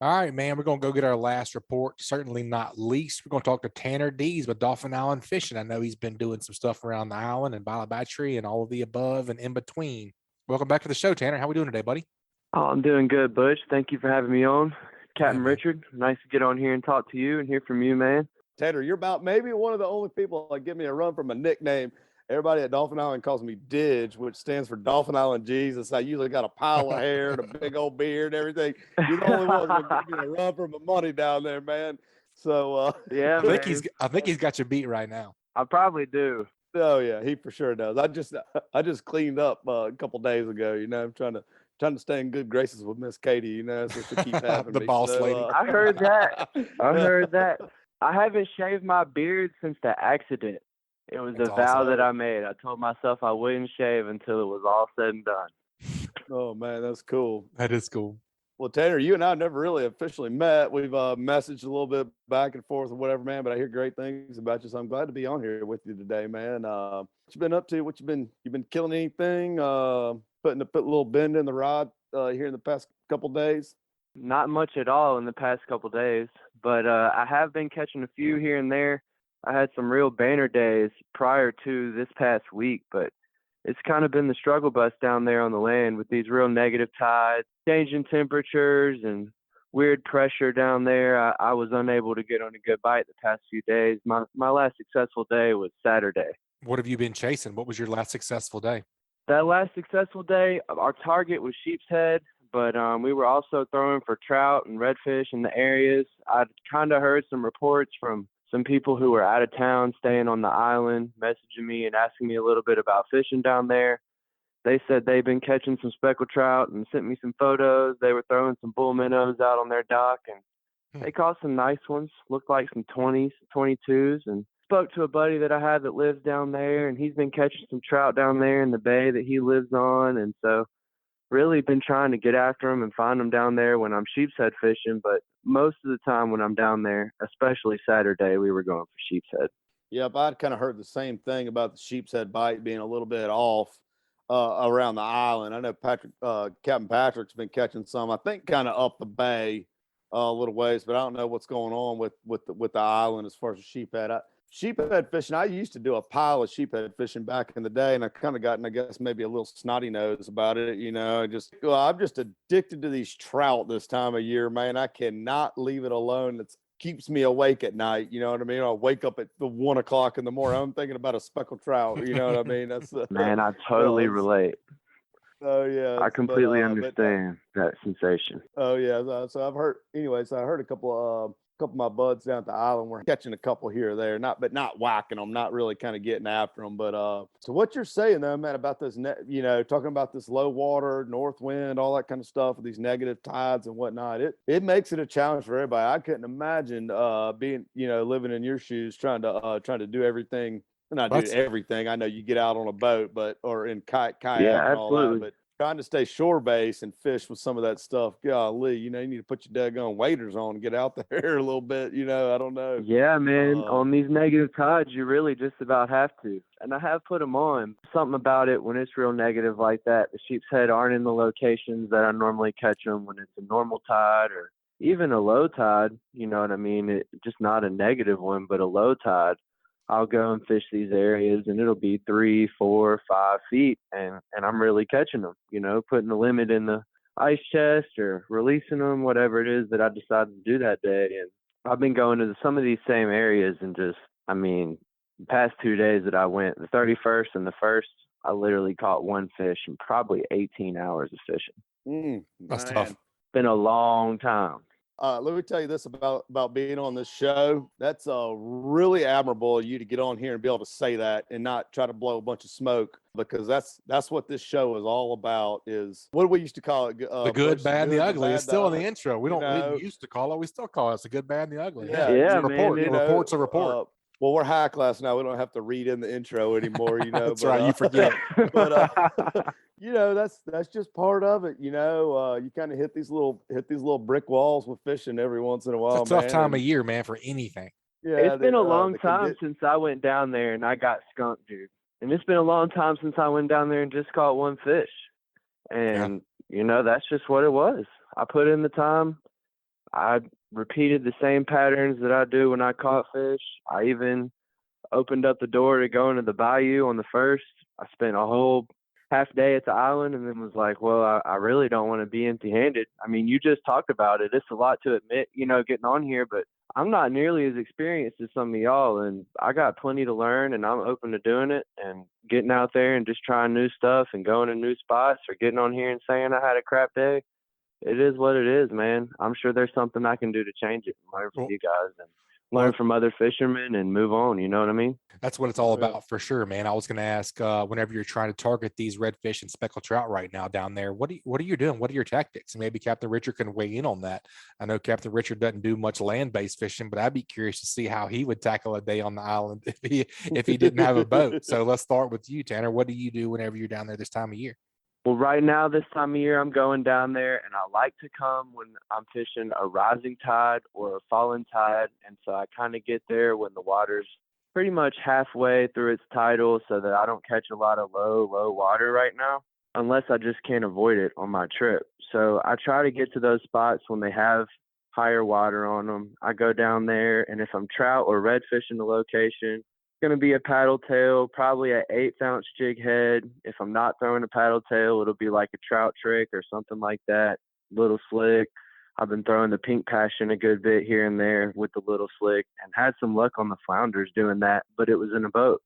All right, man, we're going to go get our last report. Certainly not least, we're going to talk to Tanner Deas with Dolphin Island Fishing. I know he's been doing some stuff around the island and Baya and all of the above and in between. Welcome back to the show, Tanner. How we doing today, buddy? Oh, I'm doing good, Butch. Thank you for having me on. Captain Richard, nice to get on here and talk to you and hear from you, man. Tanner, you're about maybe one of the only people that give me a run from a nickname. Everybody at Dolphin Island calls me Deez, which stands for Dolphin Island Jesus. I usually got a pile of hair and a big old beard and everything. You're the only one that give me a run from my money down there, man. So yeah, I think he's got you beat right now. I probably do. Oh yeah, he for sure does. I just cleaned up a couple days ago. I'm trying to stay in good graces with Miss Katie. So she keep having the me. boss lady. I heard that. I haven't shaved my beard since the accident. It was That's a vow awesome. that I made. I told myself I wouldn't shave until it was all said and done. Oh man, that's cool. That is cool. Well, Tanner, you and I never really officially met. We've messaged a little bit back and forth or whatever, man. But I hear great things about you, so I'm glad to be on here with you today, man. What you been up to? What you been killing anything? Put a little bend in the rod here in the past couple days. Not much at all in the past couple days, but I have been catching a few here and there. I had some real banner days prior to this past week, but it's kind of been the struggle bus down there on the land with these real negative tides, changing temperatures, and weird pressure down there. I was unable to get on a good bite the past few days. My last successful day was Saturday. What have you been chasing? What was your last successful day? That last successful day, our target was sheep's head, but we were also throwing for trout and redfish in the areas. I'd kind of heard some reports from some people who were out of town staying on the island, messaging me and asking me a little bit about fishing down there. They said they've been catching some speckled trout and sent me some photos. They were throwing some bull minnows out on their dock, and they caught some nice ones, looked like some 20s, 22s, and spoke to a buddy that I had that lives down there, and he's been catching some trout down there in the bay that he lives on. And so really been trying to get after them and find them down there when I'm sheepshead fishing. But most of the time when I'm down there, especially Saturday, we were going for sheepshead. Yep, I'd kind of heard the same thing about the sheepshead bite being a little bit off around the island. I know Captain Patrick's been catching some, I think, kind of up the bay a little ways, but I don't know what's going on with the island as far as the sheephead. sheephead fishing, I used to do a pile of sheephead fishing back in the day, and I kind of gotten, I guess, maybe a little snotty nose about it. I'm just addicted to these trout this time of year, man. I cannot leave it alone. It keeps me awake at night. You know what I mean? I'll wake up at the 1 o'clock in the morning. I'm thinking about a speckled trout. You know what I mean? That's Man, I totally relate. Oh yeah, I completely understand that sensation. Oh yeah, so I've heard. Anyways, I heard a couple of my buds down at the island were catching a couple here or there, not whacking them, not really kind of getting after them. But so what you're saying though, man, about this talking about this low water, north wind, all that kind of stuff with these negative tides and whatnot, it makes it a challenge for everybody. I couldn't imagine being living in your shoes, trying to do everything. Not do everything. I know you get out on a boat, or in kayak yeah, and all absolutely. that, but trying to stay shore based and fish with some of that stuff. Golly, you need to put your daggone waders on and get out there a little bit. I don't know. Yeah, man. On these negative tides, you really just about have to. And I have put them on. Something about it when it's real negative like that. The sheep's head aren't in the locations that I normally catch them when it's a normal tide or even a low tide. You know what I mean? Just not a negative one, but a low tide. I'll go and fish these areas and it'll be 3, 4, 5 feet and I'm really catching them, putting the limit in the ice chest or releasing them, whatever it is that I decided to do that day. And I've been going to some of these same areas and the past 2 days that I went, the 31st and the 1st, I literally caught one fish in probably 18 hours of fishing. That's tough. Been a long time. Let me tell you this about being on this show. That's really admirable of you to get on here and be able to say that and not try to blow a bunch of smoke, because that's what this show is all about. Is what do we used to call it? The good, bad, and the ugly. It's still in the intro. We didn't used to call it. We still call it. It's the good, bad, and the ugly. Yeah, man. Report's a report. Well, we're high class now. We don't have to read in the intro anymore, That's right. You forget. But that's just part of it. You kind of hit these little brick walls with fishing every once in a while. It's a tough time of year, man, for anything. Yeah, it's been a long time since I went down there and I got skunked, dude. And it's been a long time since I went down there and just caught one fish. And that's just what it was. I put in the time. I repeated the same patterns that I do when I caught fish. I even opened up the door to go into the bayou on the 1st. I spent a whole half day at the island and then was like, well, I really don't want to be empty-handed. I mean, you just talked about it. It's a lot to admit, getting on here, but I'm not nearly as experienced as some of y'all, and I got plenty to learn, and I'm open to doing it and getting out there and just trying new stuff and going to new spots or getting on here and saying I had a crap day. It is what it is, man. I'm sure there's something I can do to change it and learn from you guys and learn from other fishermen and move on. You know what I mean? That's what it's all about for sure, man. I was going to ask, whenever you're trying to target these redfish and speckled trout right now down there, what are you doing? What are your tactics? Maybe Captain Richard can weigh in on that. I know Captain Richard doesn't do much land-based fishing, but I'd be curious to see how he would tackle a day on the island if he didn't have a boat. So let's start with you, Tanner. What do you do whenever you're down there this time of year? Well, right now, this time of year, I'm going down there, and I like to come when I'm fishing a rising tide or a falling tide. And so I kind of get there when the water's pretty much halfway through its tidal so that I don't catch a lot of low water right now, unless I just can't avoid it on my trip. So I try to get to those spots when they have higher water on them. I go down there, and if I'm trout or redfish in the location, going to be a paddle tail, probably an 1/8 ounce jig head. If I'm not throwing a paddle tail, it'll be like a trout trick or something like that. Little slick. I've been throwing the pink passion a good bit here and there with the little slick and had some luck on the flounders doing that, but it was in a boat.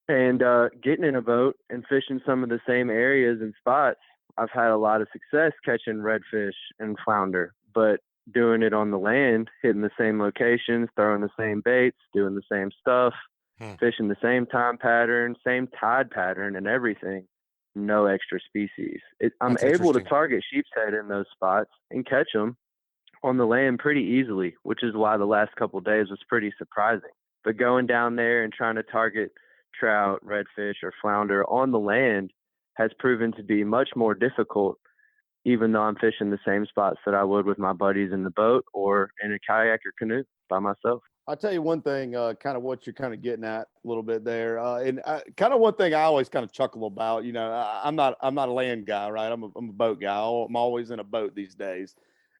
And getting in a boat and fishing some of the same areas and spots, I've had a lot of success catching redfish and flounder, but doing it on the land, hitting the same locations, throwing the same baits, doing the same stuff, fishing the same time pattern, same tide pattern and everything, no extra species. I'm able to target sheep's head in those spots and catch them on the land pretty easily, which is why the last couple of days was pretty surprising. But going down there and trying to target trout, redfish, or flounder on the land has proven to be much more difficult, even though I'm fishing the same spots that I would with my buddies in the boat or in a kayak or canoe by myself. I'll tell you one thing, kind of what you're kind of getting at a little bit there. And kind of one thing I always kind of chuckle about, I'm not a land guy, right? I'm a boat guy. I'm always in a boat these days.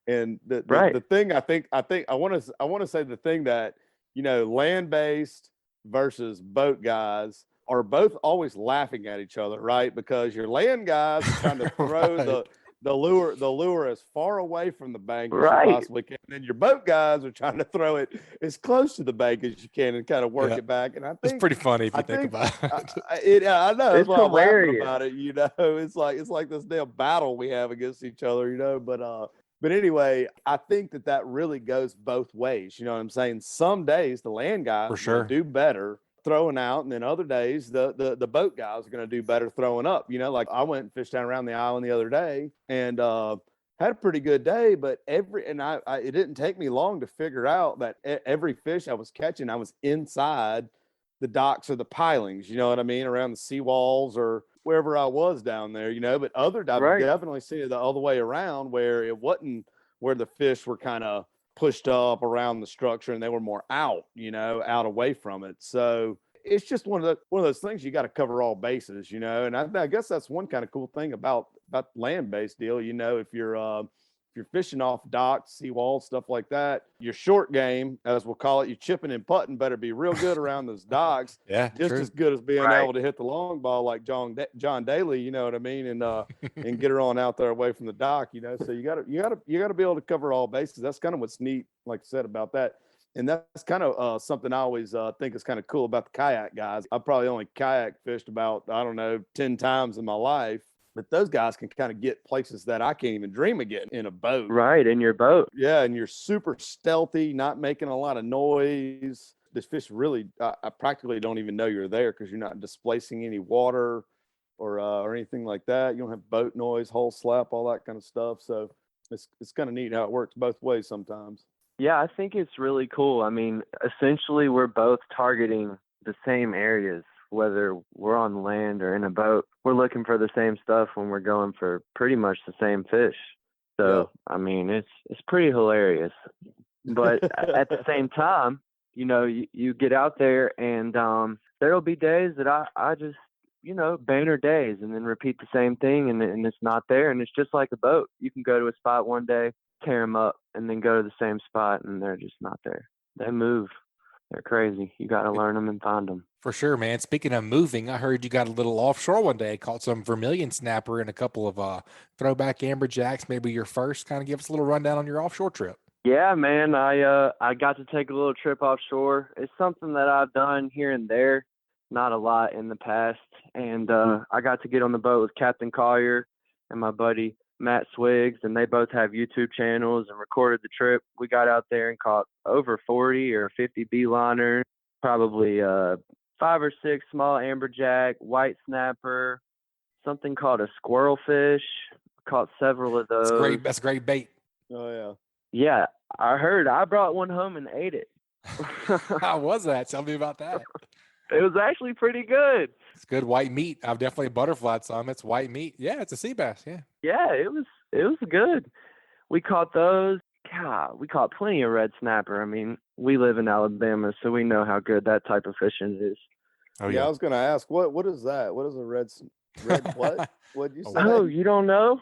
And the thing I want to say the thing that, land-based versus boat guys are both always laughing at each other, right? Because your land guys are trying to throw Right. the lure as far away from the bank as Right. you possibly can. And then your boat guys are trying to throw it as close to the bank as you can and kind of work Yeah. it back. And I It's think pretty funny if you I think think about I, it. I know that's It's why I'm laughing hilarious. about it. It's like this damn battle we have against each other. But anyway, I think that really goes both ways. You know what I'm saying? Some days the land guys For are sure. gonna do better throwing out, and then other days the boat guys are gonna do better throwing up. Like I went and fished down around the island the other day and had a pretty good day, but it didn't take me long to figure out that every fish I was catching, I was inside the docks or the pilings, you know what I mean, around the seawalls or wherever I was down there, but I've Right. definitely seen it the other way around where it wasn't where the fish were kind of pushed up around the structure and they were more out, out away from it. So it's just one of those things you got to cover all bases, and I guess that's one kind of cool thing about land-based deal. If you're fishing off docks, seawalls, stuff like that, your short game, as we'll call it, your chipping and putting better be real good around those docks. Yeah, Just true. as good as being Right. able to hit the long ball like John Daly, you know what I mean, and get her on out there away from the dock. So you gotta be able to cover all bases. That's kind of what's neat, like I said, about that. And that's kind of something I always think is kind of cool about the kayak guys. I probably only kayak fished about, 10 times in my life. But those guys can kind of get places that I can't even dream of getting in a boat. Right. In your boat. Yeah, and you're super stealthy, not making a lot of noise. This fish really, I practically don't even know you're there because you're not displacing any water or anything like that. You don't have boat noise, hull slap, all that kind of stuff. So it's kind of neat how it works both ways sometimes. Yeah, I think it's really cool. I mean, essentially, we're both targeting the same areas, whether we're on land or in a boat. We're looking for the same stuff when we're going for pretty much the same fish. So, I mean, it's pretty hilarious. But at the same time, you get out there and there'll be days that I just, banner days and then repeat the same thing and it's not there. And it's just like a boat. You can go to a spot one day, tear them up, and then go to the same spot and they're just not there. They move. They're crazy. You got to learn them and find them. For sure, man. Speaking of moving, I heard you got a little offshore one day, caught some Vermillion Snapper and a couple of throwback amberjacks, maybe your first. Kind of give us a little rundown on your offshore trip. Yeah, man. I got to take a little trip offshore. It's something that I've done here and there, not a lot in the past. And I got to get on the boat with Captain Collier and my buddy Matt Swiggs, and they both have YouTube channels and recorded the trip. We got out there and caught over 40 or 50 beeliners, probably 5 or 6 small amberjack, white snapper, something called a squirrelfish. Caught several of those. That's great. That's great bait. Oh, yeah. Yeah, I heard. I brought one home and ate it. How was that? Tell me about that. It was actually pretty good. It's good white meat. I've definitely butterflied some. It's white meat. Yeah, it's a sea bass. Yeah. Yeah, it was good. We caught those. God, we caught plenty of red snapper. I mean, we live in Alabama, so we know how good that type of fishing is. Oh, Yeah, I yeah. was going to ask, what is that? What is a red what? What'd you say? Oh, you don't know?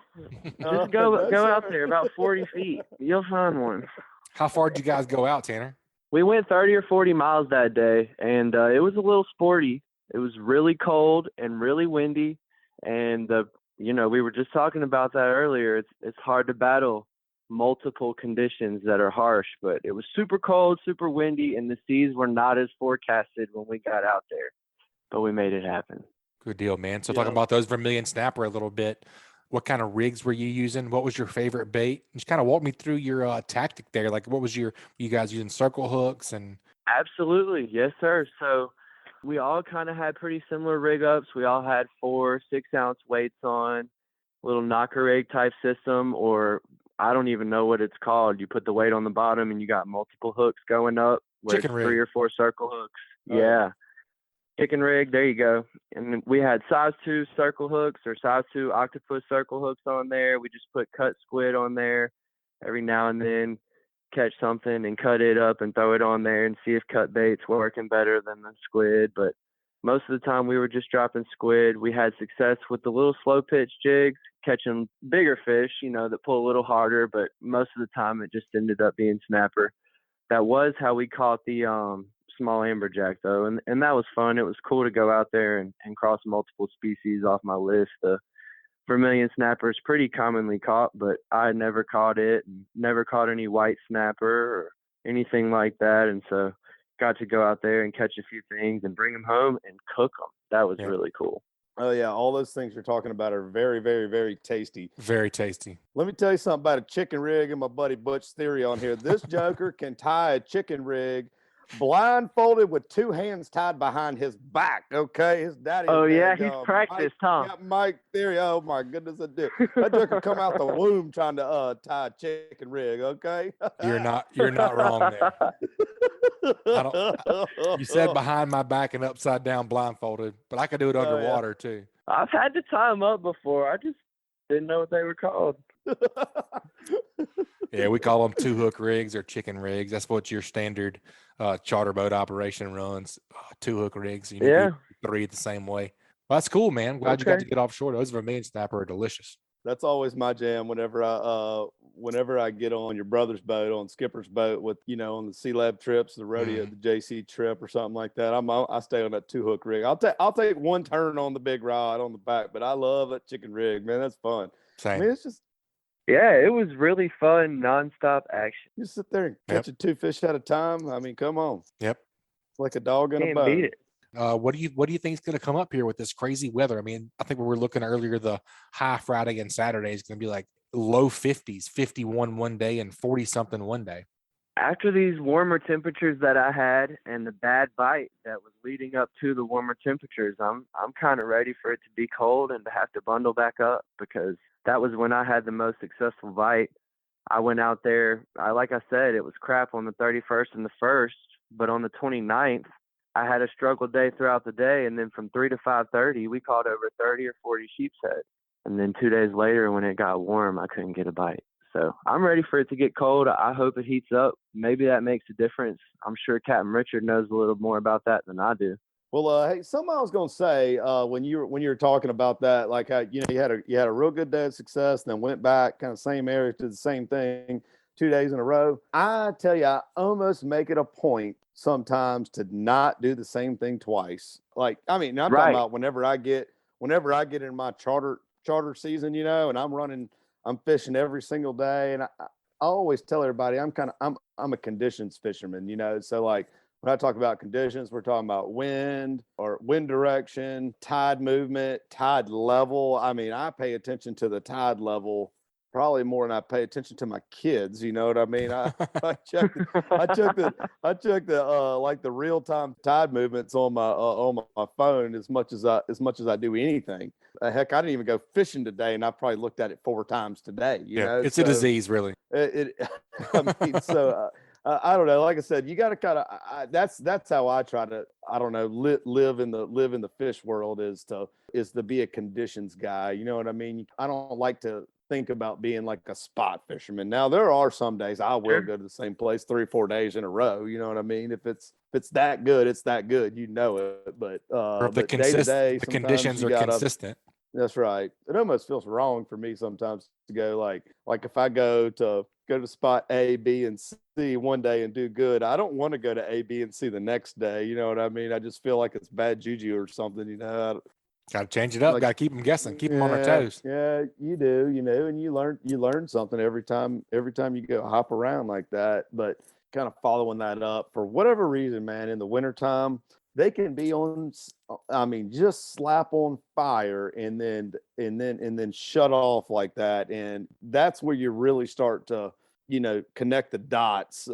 No, Just go sir. out there about 40 feet. You'll find one. How far did you guys go out, Tanner? We went 30 or 40 miles that day, and it was a little sporty. It was really cold and really windy, and we were just talking about that earlier. It's hard to battle multiple conditions that are harsh, but it was super cold, super windy, and the seas were not as forecasted when we got out there, but we made it happen. Good deal, man. So Yeah. talking about those Vermillion Snapper a little bit, what kind of rigs were you using? What was your favorite bait? Just kind of walk me through your tactic there. Like, what was you guys using circle hooks and? Absolutely. Yes, sir. So we all kind of had pretty similar rig ups. We all had 4 6-ounce weights on, little knocker rig type system, or I don't even know what it's called. You put the weight on the bottom and you got multiple hooks going up, where Chicken it's rig. 3 or 4 circle hooks. Oh, Yeah. Chicken rig, there you go. And then we had size 2 circle hooks or size 2 octopus circle hooks on there. We just put cut squid on there every now and then, catch something and cut it up and throw it on there and see if cut bait's working better than the squid. But most of the time we were just dropping squid. We had success with the little slow pitch jigs, catching bigger fish, that pull a little harder, but most of the time it just ended up being snapper. That was how we caught the small amberjack though, and that was fun. It was cool to go out there and cross multiple species off my list. The Vermillion Snapper is pretty commonly caught, but I had never caught it, and never caught any white snapper or anything like that, and so got to go out there and catch a few things and bring them home and cook them. That was really cool. Oh yeah, all those things you're talking about are very, very, very tasty. Very tasty. Let me tell you something about a chicken rig and my buddy Butch Thierry on here. This joker can tie a chicken rig blindfolded with two hands tied behind his back. Okay, his daddy. Oh yeah, he's practiced, huh? Yeah, Mike Thierry. Oh my goodness, I did. That joker come out the womb trying to tie a chicken rig. Okay, you're not wrong there. You said behind my back and upside down blindfolded, but I could do it underwater too. I've had to tie them up before. I just didn't know what they were called. Yeah, we call them 2-hook rigs or chicken rigs. That's what your standard charter boat operation runs. 2-hook rigs. You need three the same way. Well, that's cool, man. Glad you got to get offshore. Those Vermillion Snapper are delicious. That's always my jam. Whenever I get on your brother's boat, on Skipper's boat, with on the Sea Lab trips, the rodeo, the JC trip, or something like that, I stay on that 2-hook rig. I'll take one turn on the big rod on the back, but I love that chicken rig, man. That's fun. Same. I mean, it's just. Yeah, it was really fun, nonstop action. You sit there and catch 2 fish at a time. I mean, come on. Yep. It's like a dog in a Can't bone. beat it. What do you think is going to come up here with this crazy weather? I mean, I think we were looking earlier, the high Friday and Saturday is going to be like low 50s, 51 one day and 40 something one day. After these warmer temperatures that I had and the bad bite that was leading up to the warmer temperatures, I'm kind of ready for it to be cold and to have to bundle back up, because that was when I had the most successful bite. I went out there, like I said, it was crap on the 31st and the 1st, but on the 29th, I had a struggle day throughout the day, and then from 3 to 5:30, we caught over 30 or 40 sheep's head. And then 2 days later, when it got warm, I couldn't get a bite. So I'm ready for it to get cold. I hope it heats up. Maybe that makes a difference. I'm sure Captain Richard knows a little more about that than I do. Well, hey, something I was going to say when you were talking about that, like how you had a real good day of success, and then went back kind of same area to the same thing 2 days in a row. I tell you, I almost make it a point sometimes to not do the same thing twice. Like, I mean, I'm talking about whenever I get in my charter season, and I'm fishing every single day, and I always tell everybody I'm a conditions fisherman, so like. When I talk about conditions, we're talking about wind or wind direction, tide movement, tide level. I mean, I pay attention to the tide level probably more than I pay attention to my kids. You know what I mean? I check the like the real time tide movements on my phone as much as I do anything. Heck, I didn't even go fishing today, and I probably looked at it 4 times today. You know, it's a disease, really. I mean, so. I don't know. Like I said, you got to kind of. That's how I try to. I don't know. Live in the fish world is to be a conditions guy. You know what I mean? I don't like to think about being like a spot fisherman. Now there are some days I will go to the same place 3 or 4 days in a row. You know what I mean? If it's that good, it's that good. You know it. But if the conditions are consistent. That's right. It almost feels wrong for me sometimes to go like if I go to spot A, B, and C one day and do good, I don't want to go to A, B, and C the next day. You know what I mean? I just feel like it's bad juju or something. Got to change it up. Got to keep them guessing. Keep them on their toes. Yeah, you do. And you learn something every time you go hop around like that. But kind of following that up for whatever reason, man, in the wintertime, they can be just slap on fire and then shut off like that. And that's where you really start to, connect the dots,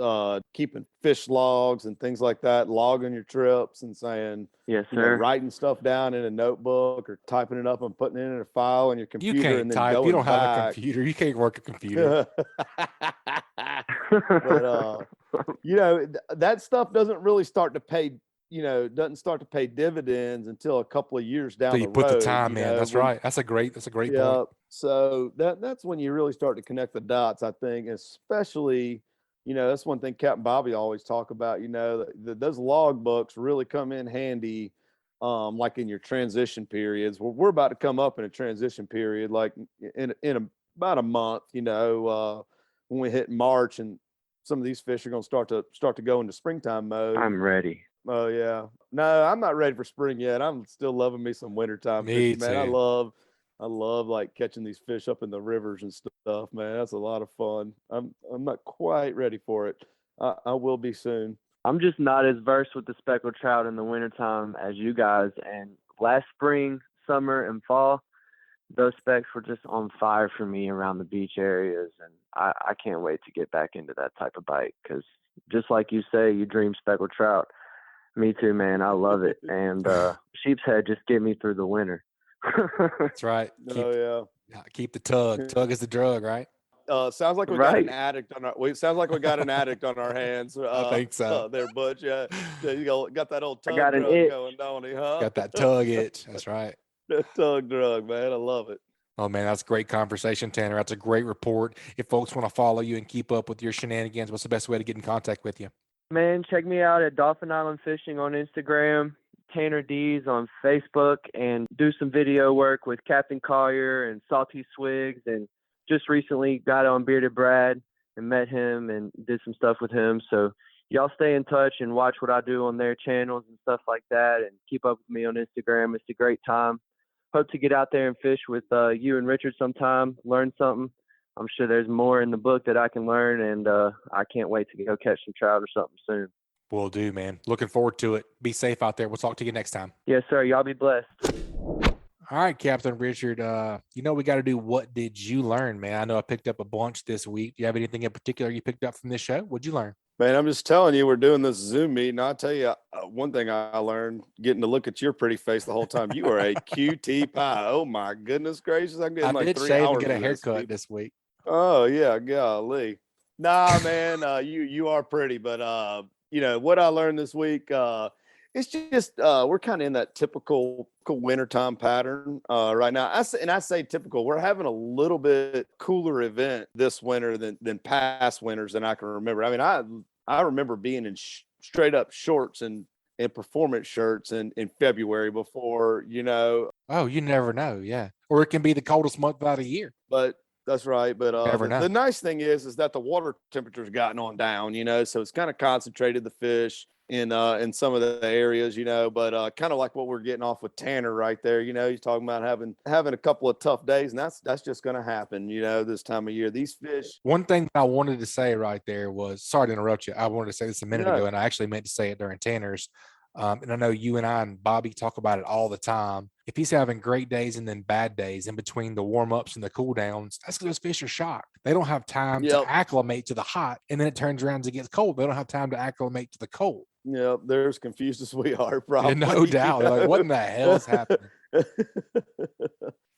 keeping fish logs and things like that, logging your trips and saying, yes, sir. Writing stuff down in a notebook or typing it up and putting it in a file on your computer. You can't and then type. going You don't back. have a computer. You can't work a computer. But, that stuff doesn't really start to pay dividends until a couple of years down the road. So you put the time in. That's right. That's a great point. So that's when you really start to connect the dots, I think, especially, that's one thing Captain Bobby always talk about, those log books really come in handy, like in your transition periods. Well, we're about to come up in a transition period, like in about a month, when we hit March, and some of these fish are going to start to go into springtime mode. I'm ready. Oh yeah. No, I'm not ready for spring yet. I'm still loving me some wintertime Me fishing, man. I too. love like catching these fish up in the rivers and stuff, man. That's a lot of fun. I'm not quite ready for it. I will be soon. I'm just not as versed with the speckled trout in the wintertime as you guys. And last spring, summer, and fall, those specks were just on fire for me around the beach areas. And I can't wait to get back into that type of bite because just like you say, you dream speckled trout. Me too, man. I love it. And sheep's head just get me through the winter. That's right. Keep the tug. Tug is the drug, right? Sounds like we got an addict on our. Sounds like we got an addict on our hands. I think so. There, Butch. Yeah, you got that old tug got drug an going, don't he? Huh? Got that tug itch. That's right. That tug drug, man. I love it. Oh man, that's a great conversation, Tanner. That's a great report. If folks want to follow you and keep up with your shenanigans, what's the best way to get in contact with you? Man, check me out at Dolphin Island Fishing on Instagram, Tanner Deas on Facebook, and do some video work with Captain Collier and Salty Swigs. And just recently got on Bearded Brad and met him and did some stuff with him. So y'all stay in touch and watch what I do on their channels and stuff like that, and keep up with me on Instagram. It's a great time. Hope to get out there and fish with you and Richard sometime, learn something. I'm sure there's more in the book that I can learn, and I can't wait to go catch some trout or something soon. Will do, man. Looking forward to it. Be safe out there. We'll talk to you next time. Yes, sir. Y'all be blessed. All right, Captain Richard. We got to do what did you learn, man? I know I picked up a bunch this week. Do you have anything in particular you picked up from this show? What'd you learn? Man, I'm just telling you, we're doing this Zoom meet, and I'll tell you one thing I learned, getting to look at your pretty face the whole time. You are a QT pie. Oh my goodness gracious! I'm getting I like did 3 shave hours and get a of haircut this week. Oh yeah, golly. Nah, man, you are pretty, but what I learned this week, it's just we're kind of in that typical wintertime pattern right now. I say typical. We're having a little bit cooler event this winter than past winters than I can remember. I mean, I remember being in straight up shorts and performance shirts in February before, Oh, you never know. Yeah. Or it can be the coldest month out of the year. But that's right. But the nice thing is that the water temperature's gotten on down, so it's kind of concentrated the fish in some of the areas, but kind of like what we're getting off with Tanner right there. He's talking about having a couple of tough days, and that's just going to happen, this time of year. These fish. One thing I wanted to say right there was, sorry to interrupt you. I wanted to say this a minute ago, and I actually meant to say it during Tanner's. And I know you and I and Bobby talk about it all the time. If he's having great days and then bad days in between the warm-ups and the cool-downs, that's because those fish are shocked. They don't have time to acclimate to the hot, and then it turns around and gets cold. They don't have time to acclimate to the cold. Yeah, they're as confused as we are, probably. Yeah, no doubt. They're like, what in the hell is happening?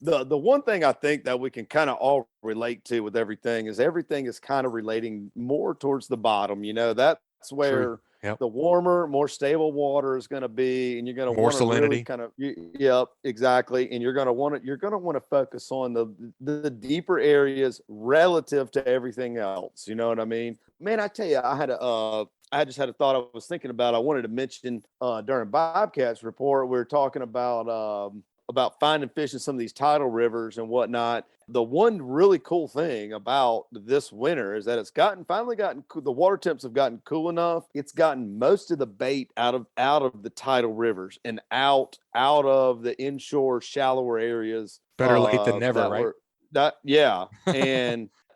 The one thing I think that we can kind of all relate to with everything is kind of relating more towards the bottom. That's where the warmer, more stable water is going to be, and you're going to more salinity. Yep, exactly. And you're going to want to focus on the deeper areas relative to everything else. You know what I mean? Man, I tell you, I just had a thought I was thinking about. I wanted to mention during Bobcat's report, we were talking about finding fish in some of these tidal rivers and whatnot. The one really cool thing about this winter is that finally gotten the water temps have gotten cool enough. It's gotten most of the bait out of the tidal rivers and out of the inshore shallower areas. Better late than never, right?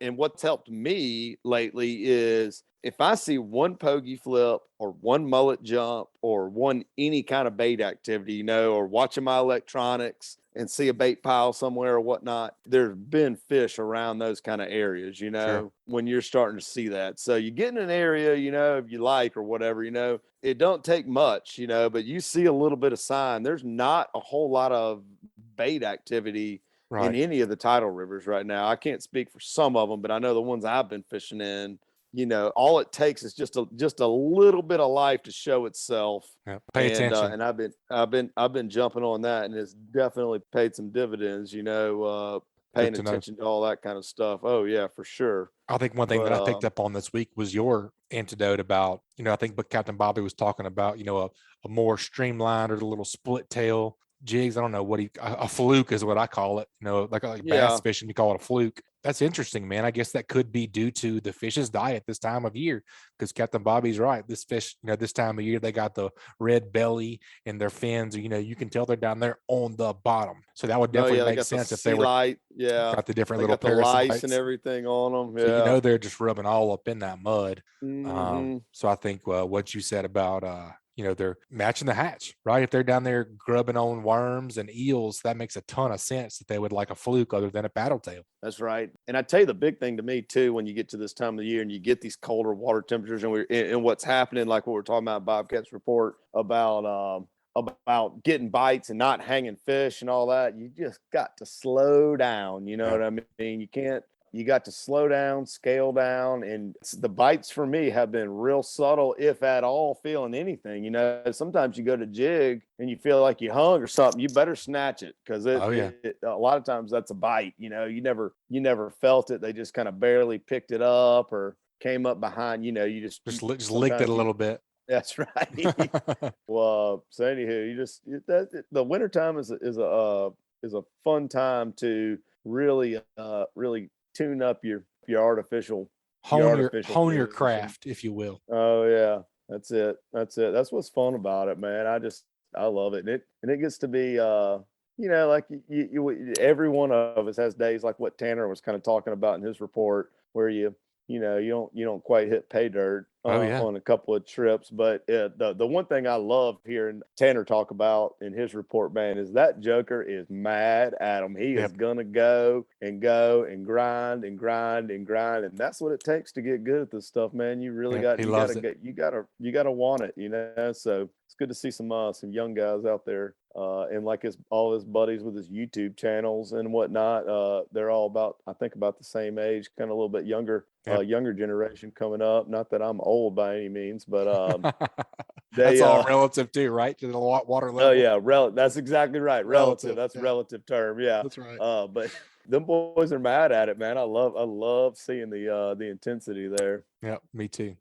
And what's helped me lately is if I see one pogey flip or one mullet jump or any kind of bait activity, or watching my electronics and see a bait pile somewhere or whatnot, there's been fish around those kind of areas, Sure. when you're starting to see that. So you get in an area, if you like or whatever, it don't take much, but you see a little bit of sign. There's not a whole lot of bait activity in any of the tidal rivers right now. I can't speak for some of them, but I know the ones I've been fishing in, all it takes is just a little bit of life to show itself. Yeah, pay attention. And I've been jumping on that, and it's definitely paid some dividends. Paying attention to all that kind of stuff. Oh yeah, for sure. I think one thing that I picked up on this week was your antidote about, I think Captain Bobby was talking about, a more streamlined or a little split tail jigs. I don't know a fluke is what I call it. Like bass fishing, you call it a fluke. That's interesting, man. I guess that could be due to the fish's diet this time of year, because Captain Bobby's right. This fish, this time of year, they got the red belly and their fins, you can tell they're down there on the bottom. So that would definitely they make got sense the if they sea were light. got the different They little got the lice parasites and everything on them. So Yeah. they're just rubbing all up in that mud. Mhm. So I think what you said about they're matching the hatch, right? If they're down there grubbing on worms and eels, that makes a ton of sense that they would like a fluke other than a paddle tail. That's right. And I tell you, the big thing to me too, when you get to this time of the year and you get these colder water temperatures, and what's happening, like what we're talking about, Bobcat's report about getting bites and not hanging fish and all that, you just got to slow down. You know what I mean? You got to slow down, scale down. And the bites for me have been real subtle, if at all feeling anything. Sometimes you go to jig and you feel like you hung or something, you better snatch it, because a lot of times that's a bite. You never felt it. They just kind of barely picked it up or came up behind, you just licked it a little bit. That's right. Well, so anywho, the wintertime is a fun time to really tune up your artificial hone your craft, if you will. Oh yeah, that's it. That's what's fun about it, man. I love it. And it gets to be like every one of us has days like what Tanner was kind of talking about in his report, where you don't quite hit pay dirt on a couple of trips. But the one thing I love hearing Tanner talk about in his report, man, is that joker is mad at him. He is gonna go and grind and grind and grind, and that's what it takes to get good at this stuff, man. You really gotta want it, So it's good to see some young guys out there, and like all his buddies with his YouTube channels and whatnot. They're all about the same age, kind of a little bit younger, younger generation coming up. Not that I'm old by any means, but that's all relative too, right? To the water level. Oh yeah, that's exactly right. Relative. That's a relative term. Yeah, that's right. But them boys are mad at it, man. I love seeing the intensity there. Yeah, me too.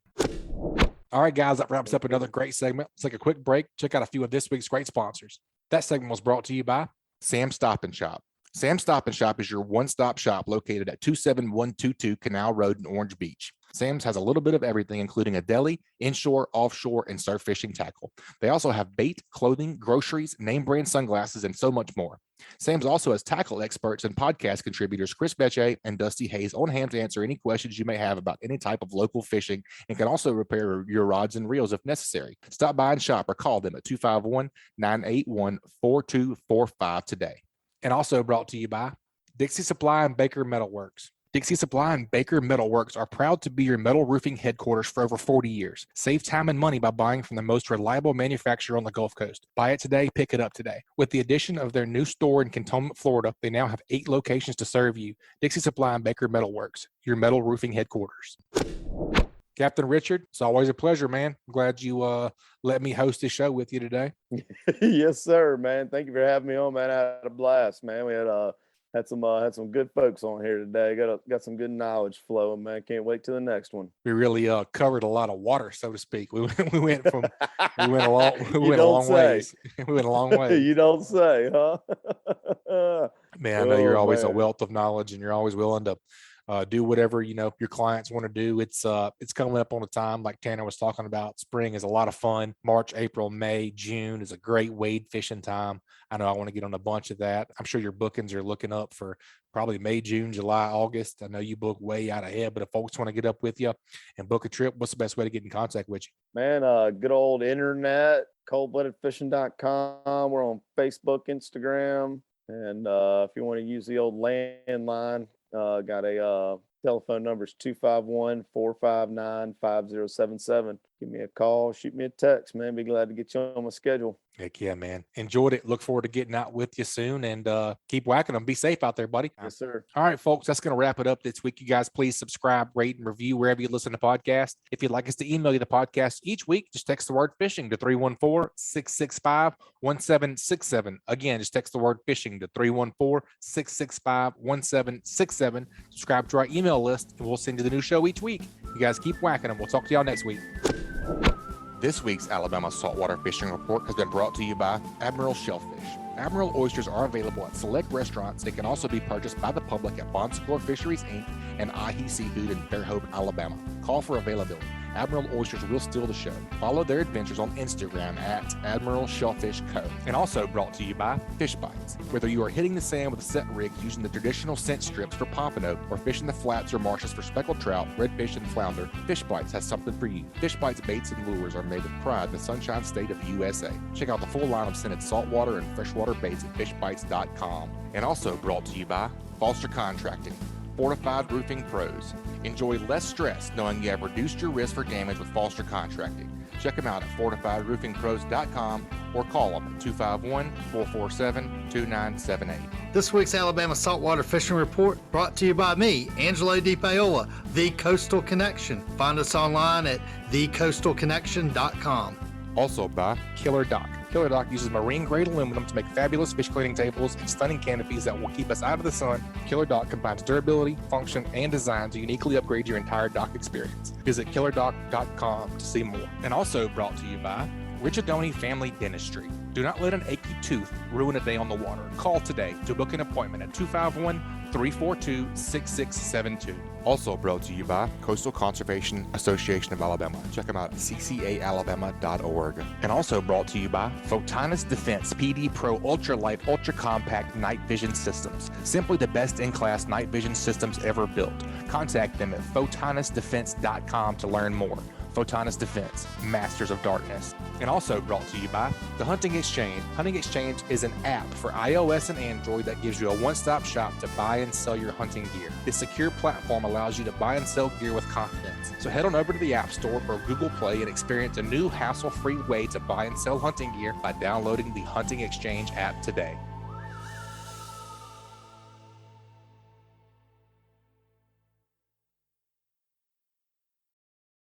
All right, guys, that wraps up another great segment. Let's take a quick break. Check out a few of this week's great sponsors. That segment was brought to you by Sam's Stop and Shop. Sam's Stop and Shop is your one-stop shop located at 27122 Canal Road in Orange Beach. Sam's has a little bit of everything, including a deli, inshore, offshore, and surf fishing tackle. They also have bait, clothing, groceries, name brand sunglasses, and so much more. Sam's also has tackle experts and podcast contributors Chris Becce and Dusty Hayes on hand to answer any questions you may have about any type of local fishing, and can also repair your rods and reels if necessary. Stop by and shop or call them at 251-981-4245 today. And also brought to you by Dixie Supply and Baker Metalworks. Dixie Supply and Baker Metalworks are proud to be your metal roofing headquarters for over 40 years. Save time and money by buying from the most reliable manufacturer on the Gulf Coast. Buy it today, pick it up today. With the addition of their new store in Cantonment, Florida, they now have 8 locations to serve you. Dixie Supply and Baker Metalworks, your metal roofing headquarters. Captain Richard, it's always a pleasure, man. I'm glad you let me host this show with you today. Yes, sir, man. Thank you for having me on, man. I had a blast, man. We had some good folks on here today. Got some good knowledge flowing, man. Can't wait till the next one. We really covered a lot of water, so to speak. We went a long ways. We went a long way. You don't say, huh? Man, I know you're always a wealth of knowledge, and you're always willing to do whatever your clients want to do. It's coming up on a time like Tanner was talking about. Spring is a lot of fun. March, April, May, June is a great wade fishing time. I know I want to get on a bunch of that. I'm sure your bookings are looking up for probably May, June, July, August. I know you book way out ahead, but if folks want to get up with you and book a trip, what's the best way to get in contact with you? Man, good old internet, coldbloodedfishing.com. We're on Facebook, Instagram, and if you want to use the old landline, got a telephone number is 251-459-5077. Give me a call, shoot me a text, man. Be glad to get you on my schedule. Heck yeah, man. Enjoyed it. Look forward to getting out with you soon, and keep whacking them. Be safe out there, buddy. Yes, sir. All right, folks, that's going to wrap it up this week. You guys, please subscribe, rate, and review wherever you listen to podcasts. If you'd like us to email you the podcast each week, just text the word fishing to 314-665-1767. Again, just text the word fishing to 314-665-1767. Subscribe to our email list, and we'll send you the new show each week. You guys keep whacking them. We'll talk to y'all next week. This week's Alabama Saltwater Fishing Report has been brought to you by Admiral Shellfish. Admiral oysters are available at select restaurants. They can also be purchased by the public at Bon Secours Fisheries Inc. and Ahi Seafood in Fairhope, Alabama. Call for availability. Admiral Oysters will steal the show. Follow their adventures on Instagram at Admiral Shellfish Co. And also brought to you by Fish Bites. Whether you are hitting the sand with a set rig using the traditional scent strips for pompano or fishing the flats or marshes for speckled trout, redfish, and flounder, Fish Bites has something for you. Fish Bites baits and lures are made with pride in the Sunshine State of the USA. Check out the full line of scented saltwater and freshwater baits at fishbites.com. And also brought to you by Foster Contracting. Fortified Roofing Pros. Enjoy less stress knowing you have reduced your risk for damage with Foster Contracting. Check them out at fortifiedroofingpros.com or call them at 251-447-2978. This week's Alabama Saltwater Fishing Report brought to you by me, Angelo DePaola, The Coastal Connection. Find us online at thecoastalconnection.com. Also by Killer Dock. Killer Dock uses marine-grade aluminum to make fabulous fish cleaning tables and stunning canopies that will keep us out of the sun. Killer Dock combines durability, function, and design to uniquely upgrade your entire dock experience. Visit killerdock.com to see more. And also brought to you by Richardoni Family Dentistry. Do not let an achy tooth ruin a day on the water. Call today to book an appointment at 251-342-6672. Also brought to you by Coastal Conservation Association of Alabama. Check them out at ccaAlabama.org. And also brought to you by Photonis Defense PD Pro Ultralight Ultra Compact Night Vision Systems. Simply the best in class night vision systems ever built. Contact them at photonisdefense.com to learn more. Photonis Defense, Masters of Darkness. And also brought to you by the Hunting Exchange. Hunting Exchange is an app for iOS and Android that gives you a one-stop shop to buy and sell your hunting gear. This secure platform allows you to buy and sell gear with confidence. So head on over to the App Store or Google Play and experience a new hassle-free way to buy and sell hunting gear by downloading the Hunting Exchange app today.